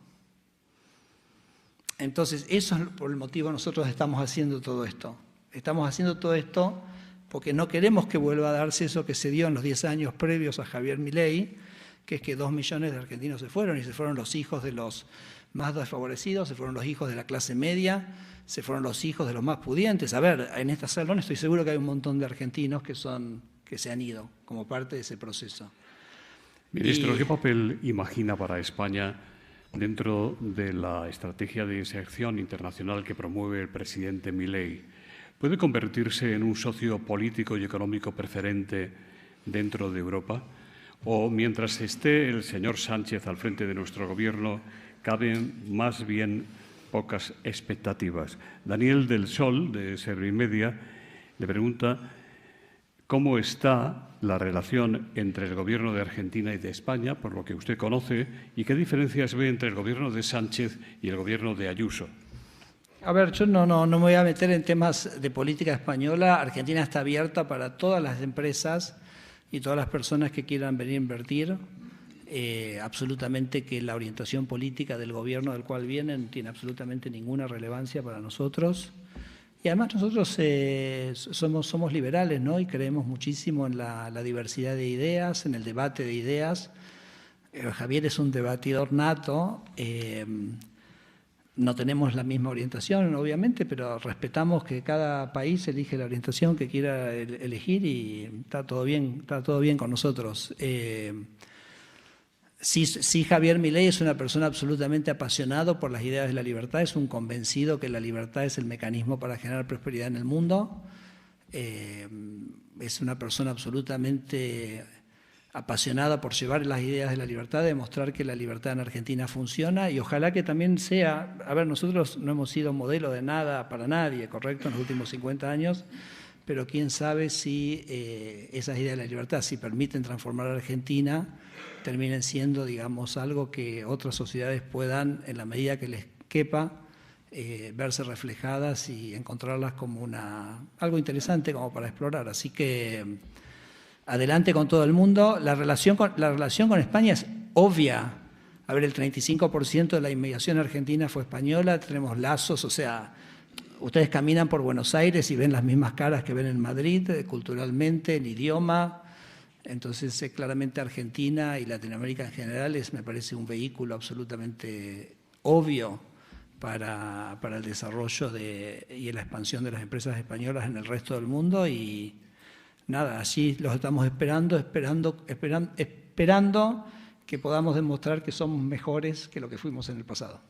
Entonces, eso es por el motivo que nosotros estamos haciendo todo esto. Estamos haciendo todo esto porque no queremos que vuelva a darse eso que se dio en los 10 años previos a Javier Milei, que es que 2 millones de argentinos se fueron, y se fueron los hijos de los más desfavorecidos, se fueron los hijos de la clase media, se fueron los hijos de los más pudientes. A ver, en esta salón estoy seguro que hay un montón de argentinos que se han ido como parte de ese proceso. Ministro, ¿qué papel imagina para España dentro de la estrategia de inserción internacional que promueve el presidente Milei? ¿Puede convertirse en un socio político y económico preferente dentro de Europa? ¿O mientras esté el señor Sánchez al frente de nuestro gobierno, caben más bien pocas expectativas? Daniel del Sol, de Servimedia, le pregunta cómo está la relación entre el gobierno de Argentina y de España, por lo que usted conoce, y qué diferencias ve entre el gobierno de Sánchez y el gobierno de Ayuso. A ver, yo no me voy a meter en temas de política española. Argentina está abierta para todas las empresas y todas las personas que quieran venir a invertir. Absolutamente que la orientación política del gobierno del cual vienen tiene absolutamente ninguna relevancia para nosotros. Y además nosotros somos liberales, ¿no? Y creemos muchísimo en la diversidad de ideas, en el debate de ideas. Javier es un debatidor nato. No tenemos la misma orientación, obviamente, pero respetamos que cada país elige la orientación que quiera elegir y está todo bien con nosotros. Sí, Javier Milei es una persona absolutamente apasionado por las ideas de la libertad, es un convencido que la libertad es el mecanismo para generar prosperidad en el mundo. Es una persona absolutamente apasionada por llevar las ideas de la libertad, demostrar que la libertad en Argentina funciona y ojalá que también sea, a ver, nosotros no hemos sido modelo de nada para nadie, correcto, en los últimos 50 años, pero quién sabe si esas ideas de la libertad, si permiten transformar a Argentina, terminen siendo, digamos, algo que otras sociedades puedan, en la medida que les quepa, verse reflejadas y encontrarlas como algo interesante como para explorar. Así que adelante con todo el mundo. La relación con España es obvia. A ver, el 35% de la inmigración argentina fue española, tenemos lazos, o sea, ustedes caminan por Buenos Aires y ven las mismas caras que ven en Madrid, culturalmente, el idioma. Entonces, claramente Argentina y Latinoamérica en general me parece un vehículo absolutamente obvio para el desarrollo y la expansión de las empresas españolas en el resto del mundo y nada, allí los estamos esperando que podamos demostrar que somos mejores que lo que fuimos en el pasado.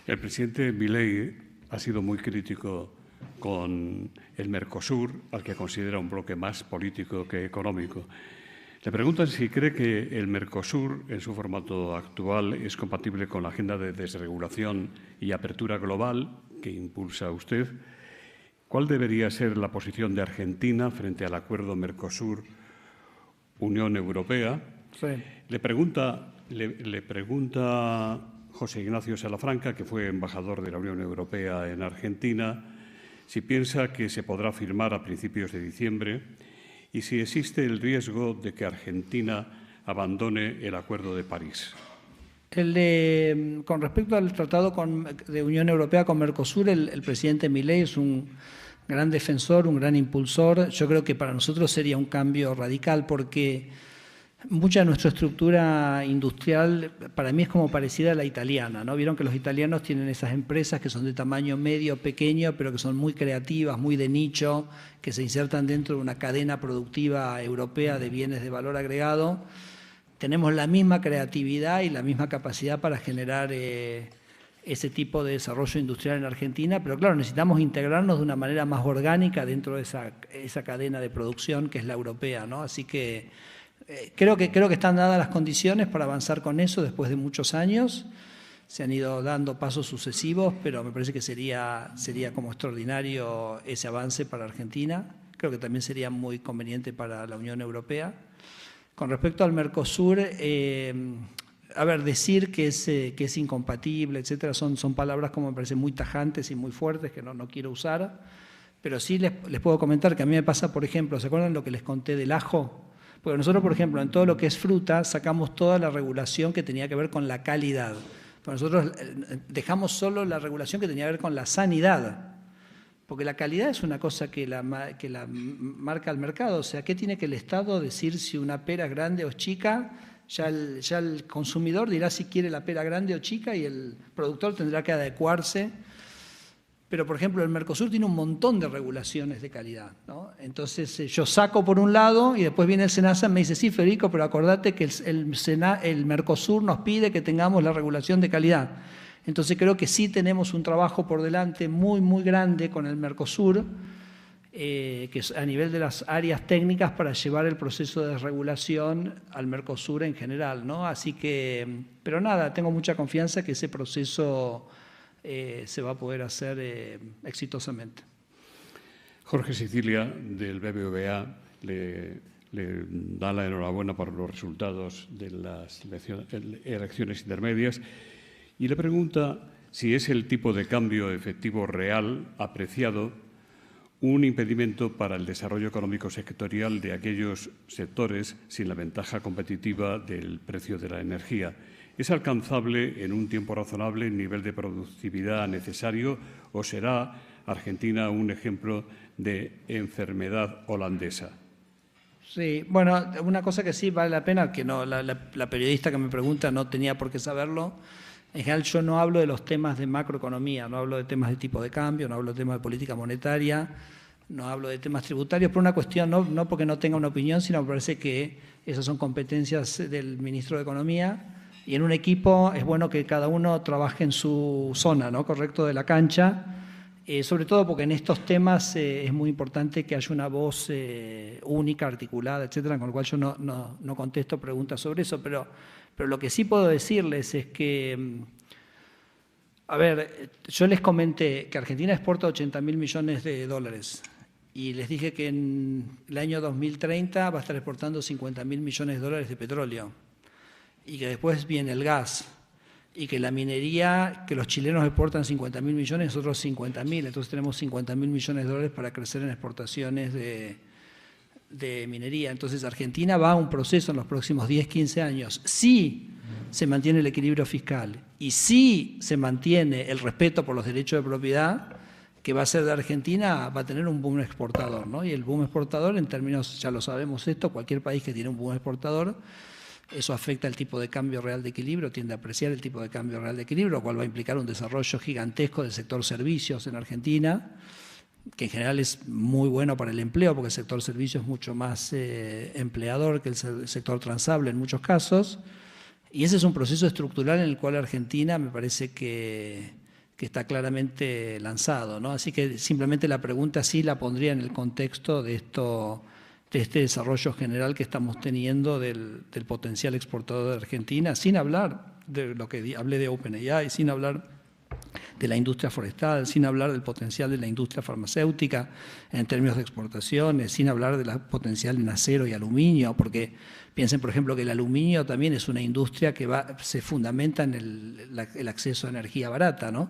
El presidente Milei ha sido muy crítico con el Mercosur, al que considera un bloque más político que económico. Le preguntan si cree que el Mercosur, en su formato actual, es compatible con la agenda de desregulación y apertura global que impulsa usted. ¿Cuál debería ser la posición de Argentina frente al acuerdo Mercosur-Unión Europea? Sí. Le pregunta José Ignacio Salafranca, que fue embajador de la Unión Europea en Argentina, si piensa que se podrá firmar a principios de diciembre y si existe el riesgo de que Argentina abandone el Acuerdo de París? Con respecto al tratado de Unión Europea con Mercosur, el presidente Milei es un gran defensor, un gran impulsor. Yo creo que para nosotros sería un cambio radical porque mucha de nuestra estructura industrial para mí es como parecida a la italiana, ¿no? Vieron que los italianos tienen esas empresas que son de tamaño medio, pequeño, pero que son muy creativas, muy de nicho, que se insertan dentro de una cadena productiva europea de bienes de valor agregado. Tenemos la misma creatividad y la misma capacidad para generar ese tipo de desarrollo industrial en Argentina, pero claro, necesitamos integrarnos de una manera más orgánica dentro de esa cadena de producción que es la europea, ¿no? Así que creo que están dadas las condiciones para avanzar con eso después de muchos años. Se han ido dando pasos sucesivos, pero me parece que sería como extraordinario ese avance para Argentina. Creo que también sería muy conveniente para la Unión Europea. Con respecto al Mercosur, decir que es incompatible, etcétera, son palabras como me parecen muy tajantes y muy fuertes que no quiero usar, pero sí les puedo comentar que a mí me pasa, por ejemplo, ¿se acuerdan lo que les conté del ajo? Porque nosotros, por ejemplo, en todo lo que es fruta, sacamos toda la regulación que tenía que ver con la calidad. Pero nosotros dejamos solo la regulación que tenía que ver con la sanidad. Porque la calidad es una cosa que la marca el mercado. O sea, ¿qué tiene que el Estado decir si una pera es grande o chica? Ya el consumidor dirá si quiere la pera grande o chica y el productor tendrá que adecuarse. Pero, por ejemplo, el Mercosur tiene un montón de regulaciones de calidad, ¿no? Entonces, yo saco por un lado y después viene el SENASA y me dice, sí, Federico, pero acordate que el Mercosur nos pide que tengamos la regulación de calidad. Entonces, creo que sí tenemos un trabajo por delante muy, muy grande con el Mercosur, que es a nivel de las áreas técnicas para llevar el proceso de regulación al Mercosur en general, ¿no? Así que, pero nada, tengo mucha confianza que ese proceso se va a poder hacer exitosamente. Jorge Sicilia, del BBVA, le da la enhorabuena por los resultados de las elecciones intermedias y le pregunta si es el tipo de cambio efectivo real apreciado un impedimento para el desarrollo económico sectorial de aquellos sectores sin la ventaja competitiva del precio de la energía. ¿Es alcanzable en un tiempo razonable el nivel de productividad necesario o será Argentina un ejemplo de enfermedad holandesa? Sí, bueno, una cosa que sí vale la pena, que no, la periodista que me pregunta no tenía por qué saberlo. En general yo no hablo de los temas de macroeconomía, no hablo de temas de tipo de cambio, no hablo de temas de política monetaria, no hablo de temas tributarios, por una cuestión, no porque no tenga una opinión, sino me parece que esas son competencias del ministro de Economía. Y en un equipo es bueno que cada uno trabaje en su zona, ¿no? Correcto, de la cancha, sobre todo porque en estos temas es muy importante que haya una voz única, articulada, etcétera, con lo cual yo no contesto preguntas sobre eso, pero lo que sí puedo decirles es que, yo les comenté que Argentina exporta 80.000 millones de dólares y les dije que en el año 2030 va a estar exportando 50.000 millones de dólares de petróleo. Y que después viene el gas, y que la minería, que los chilenos exportan 50.000 millones, nosotros 50.000, entonces tenemos 50.000 millones de dólares para crecer en exportaciones de minería. Entonces Argentina va a un proceso en los próximos 10, 15 años, si se mantiene el equilibrio fiscal y si se mantiene el respeto por los derechos de propiedad, que va a ser de Argentina, va a tener un boom exportador, ¿no? Y el boom exportador, en términos, ya lo sabemos esto, cualquier país que tiene un boom exportador, eso afecta el tipo de cambio real de equilibrio, tiende a apreciar el tipo de cambio real de equilibrio, lo cual va a implicar un desarrollo gigantesco del sector servicios en Argentina, que en general es muy bueno para el empleo, porque el sector servicios es mucho más empleador que el sector transable en muchos casos. Y ese es un proceso estructural en el cual Argentina me parece que está claramente lanzado, ¿no? Así que simplemente la pregunta sí la pondría en el contexto de este desarrollo general que estamos teniendo del potencial exportador de Argentina, sin hablar de lo que hablé de OpenAI, sin hablar de la industria forestal, sin hablar del potencial de la industria farmacéutica en términos de exportaciones, sin hablar del potencial en acero y aluminio, porque piensen, por ejemplo, que el aluminio también es una industria que se fundamenta en el acceso a energía barata, ¿no?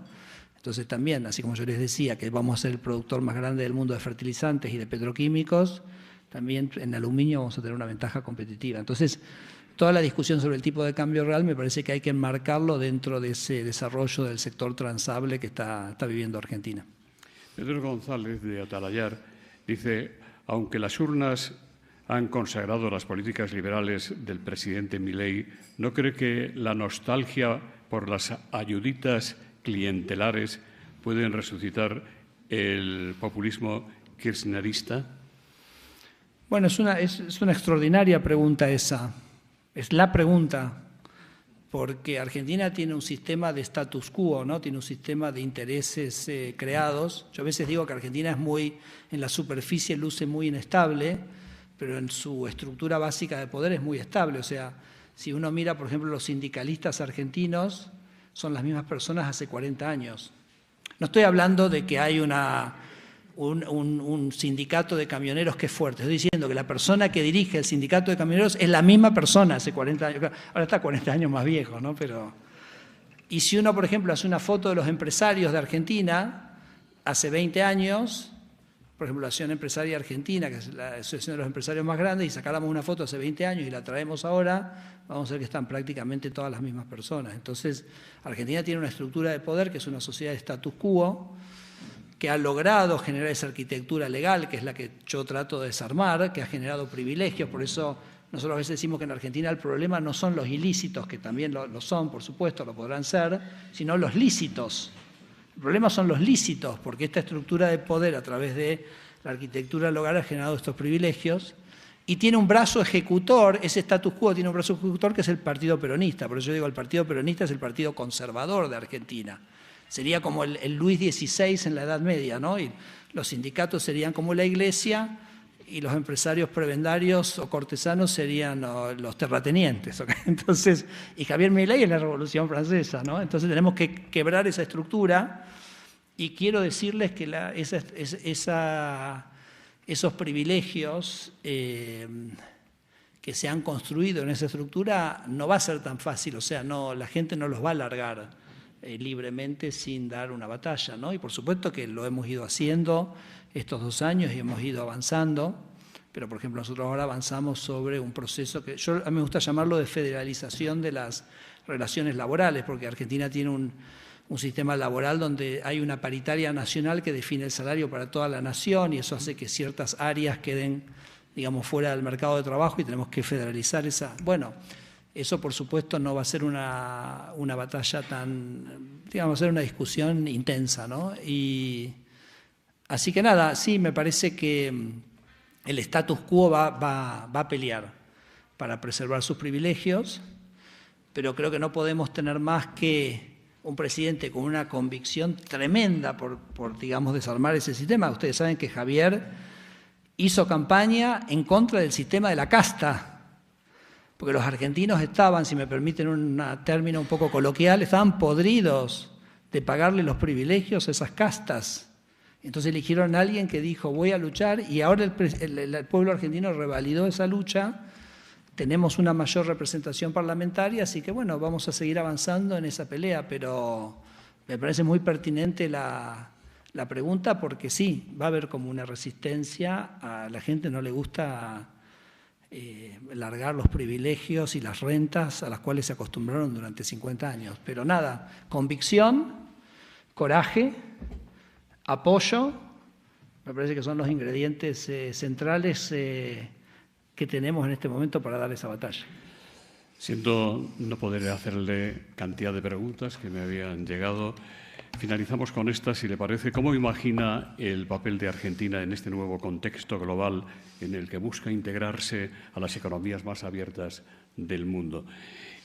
Entonces también, así como yo les decía, que vamos a ser el productor más grande del mundo de fertilizantes y de petroquímicos, también en aluminio vamos a tener una ventaja competitiva. Entonces, toda la discusión sobre el tipo de cambio real me parece que hay que enmarcarlo dentro de ese desarrollo del sector transable que está viviendo Argentina. Pedro González, de Atalayar, dice: aunque las urnas han consagrado las políticas liberales del presidente Milei, ¿no cree que la nostalgia por las ayuditas clientelares pueden resucitar el populismo kirchnerista? Bueno, es una extraordinaria pregunta esa. Es la pregunta, porque Argentina tiene un sistema de status quo, ¿no? Tiene un sistema de intereses creados. Yo a veces digo que Argentina es en la superficie luce muy inestable, pero en su estructura básica de poder es muy estable. O sea, si uno mira, por ejemplo, los sindicalistas argentinos, son las mismas personas hace 40 años. No estoy hablando de que hay un sindicato de camioneros que es fuerte. Estoy diciendo que la persona que dirige el sindicato de camioneros es la misma persona hace 40 años. Ahora está 40 años más viejo, ¿no? Y si uno, por ejemplo, hace una foto de los empresarios de Argentina hace 20 años, por ejemplo, la Asociación Empresaria Argentina, que es la asociación de los empresarios más grandes, y sacáramos una foto hace 20 años y la traemos ahora, vamos a ver que están prácticamente todas las mismas personas. Entonces, Argentina tiene una estructura de poder que es una sociedad de status quo, que ha logrado generar esa arquitectura legal, que es la que yo trato de desarmar, que ha generado privilegios. Por eso nosotros a veces decimos que en Argentina el problema no son los ilícitos, que también lo son, por supuesto, lo podrán ser, sino los lícitos. El problema son los lícitos, porque esta estructura de poder a través de la arquitectura legal ha generado estos privilegios y tiene un brazo ejecutor, ese status quo tiene un brazo ejecutor que es el Partido Peronista. Por eso yo digo, el Partido Peronista es el partido conservador de Argentina. Sería como el Luis XVI en la Edad Media, ¿no? Y los sindicatos serían como la Iglesia y los empresarios prebendarios o cortesanos serían los terratenientes. ¿Okay? Entonces, y Javier Milei es la Revolución Francesa, ¿no? Entonces tenemos que quebrar esa estructura y quiero decirles que esos privilegios que se han construido en esa estructura no va a ser tan fácil, o sea, la gente no los va a largar libremente sin dar una batalla, ¿no? Y por supuesto que lo hemos ido haciendo estos 2 años y hemos ido avanzando, pero por ejemplo nosotros ahora avanzamos sobre un proceso que a mí me gusta llamarlo de federalización de las relaciones laborales, porque Argentina tiene un sistema laboral donde hay una paritaria nacional que define el salario para toda la nación y eso hace que ciertas áreas queden, digamos, fuera del mercado de trabajo y tenemos que federalizar esa. Bueno, eso por supuesto no va a ser una batalla tan, digamos, va a ser una discusión intensa, ¿no? Y así que nada, sí, me parece que el status quo va a pelear para preservar sus privilegios, pero creo que no podemos tener más que un presidente con una convicción tremenda por digamos, desarmar ese sistema. Ustedes saben que Javier hizo campaña en contra del sistema de la casta, porque los argentinos estaban, si me permiten un término un poco coloquial, estaban podridos de pagarle los privilegios a esas castas. Entonces eligieron a alguien que dijo, voy a luchar, y ahora el pueblo argentino revalidó esa lucha. Tenemos una mayor representación parlamentaria, así que bueno, vamos a seguir avanzando en esa pelea, pero me parece muy pertinente la pregunta porque sí, va a haber como una resistencia, a la gente no le gusta largar los privilegios y las rentas a las cuales se acostumbraron durante 50 años. Pero nada, convicción, coraje, apoyo, me parece que son los ingredientes centrales que tenemos en este momento para dar esa batalla. Siento no poder hacerle cantidad de preguntas que me habían llegado. Finalizamos con esta, si le parece. ¿Cómo imagina el papel de Argentina en este nuevo contexto global en el que busca integrarse a las economías más abiertas del mundo?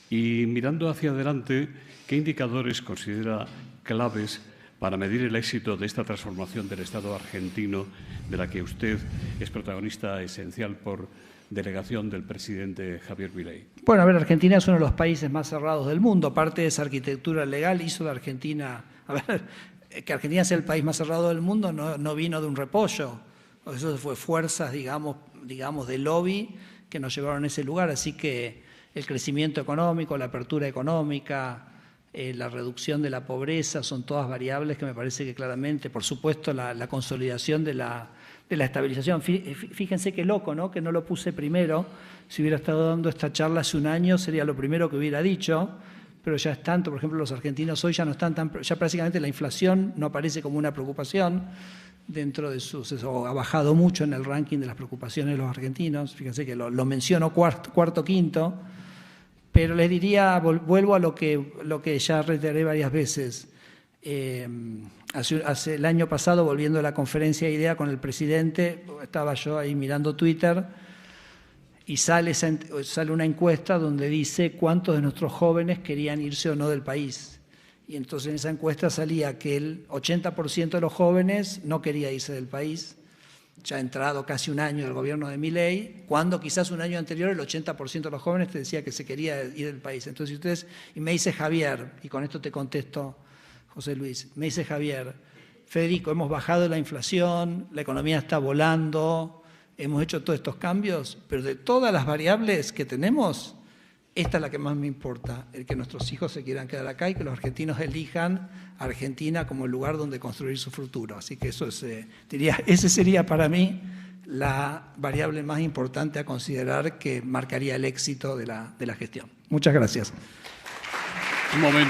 Y mirando hacia adelante, ¿qué indicadores considera claves para medir el éxito de esta transformación del Estado argentino, de la que usted es protagonista esencial por delegación del presidente Javier Milei? Bueno, a ver, Argentina es uno de los países más cerrados del mundo. Parte de esa arquitectura legal hizo de Argentina... A ver, que Argentina sea el país más cerrado del mundo no vino de un repollo. Eso fue fuerzas, digamos, de lobby que nos llevaron a ese lugar. Así que el crecimiento económico, la apertura económica, la reducción de la pobreza, son todas variables que me parece que claramente, por supuesto, la consolidación de de la estabilización. Fíjense qué loco, ¿no? Que no lo puse primero. Si hubiera estado dando esta charla hace un año, sería lo primero que hubiera dicho, pero ya es tanto, por ejemplo, los argentinos hoy ya no están tan, ya prácticamente la inflación no aparece como una preocupación dentro de o ha bajado mucho en el ranking de las preocupaciones de los argentinos. Fíjense que lo menciono cuarto, quinto, pero les diría, vuelvo a lo que ya reiteré varias veces. Hace el año pasado, volviendo a la conferencia de IDEA con el presidente, estaba yo ahí mirando Twitter y sale una encuesta donde dice cuántos de nuestros jóvenes querían irse o no del país. Y entonces en esa encuesta salía que el 80% de los jóvenes no quería irse del país, ya ha entrado casi un año del gobierno de Milei, cuando quizás un año anterior el 80% de los jóvenes te decía que se quería ir del país. Entonces y me dice Javier, y con esto te contesto, José Luis, me dice Javier, Federico, hemos bajado la inflación, la economía está volando, hemos hecho todos estos cambios, pero de todas las variables que tenemos, esta es la que más me importa, el que nuestros hijos se quieran quedar acá y que los argentinos elijan a Argentina como el lugar donde construir su futuro. Así que eso ese sería para mí la variable más importante a considerar que marcaría el éxito de la gestión. Muchas gracias. Un momento.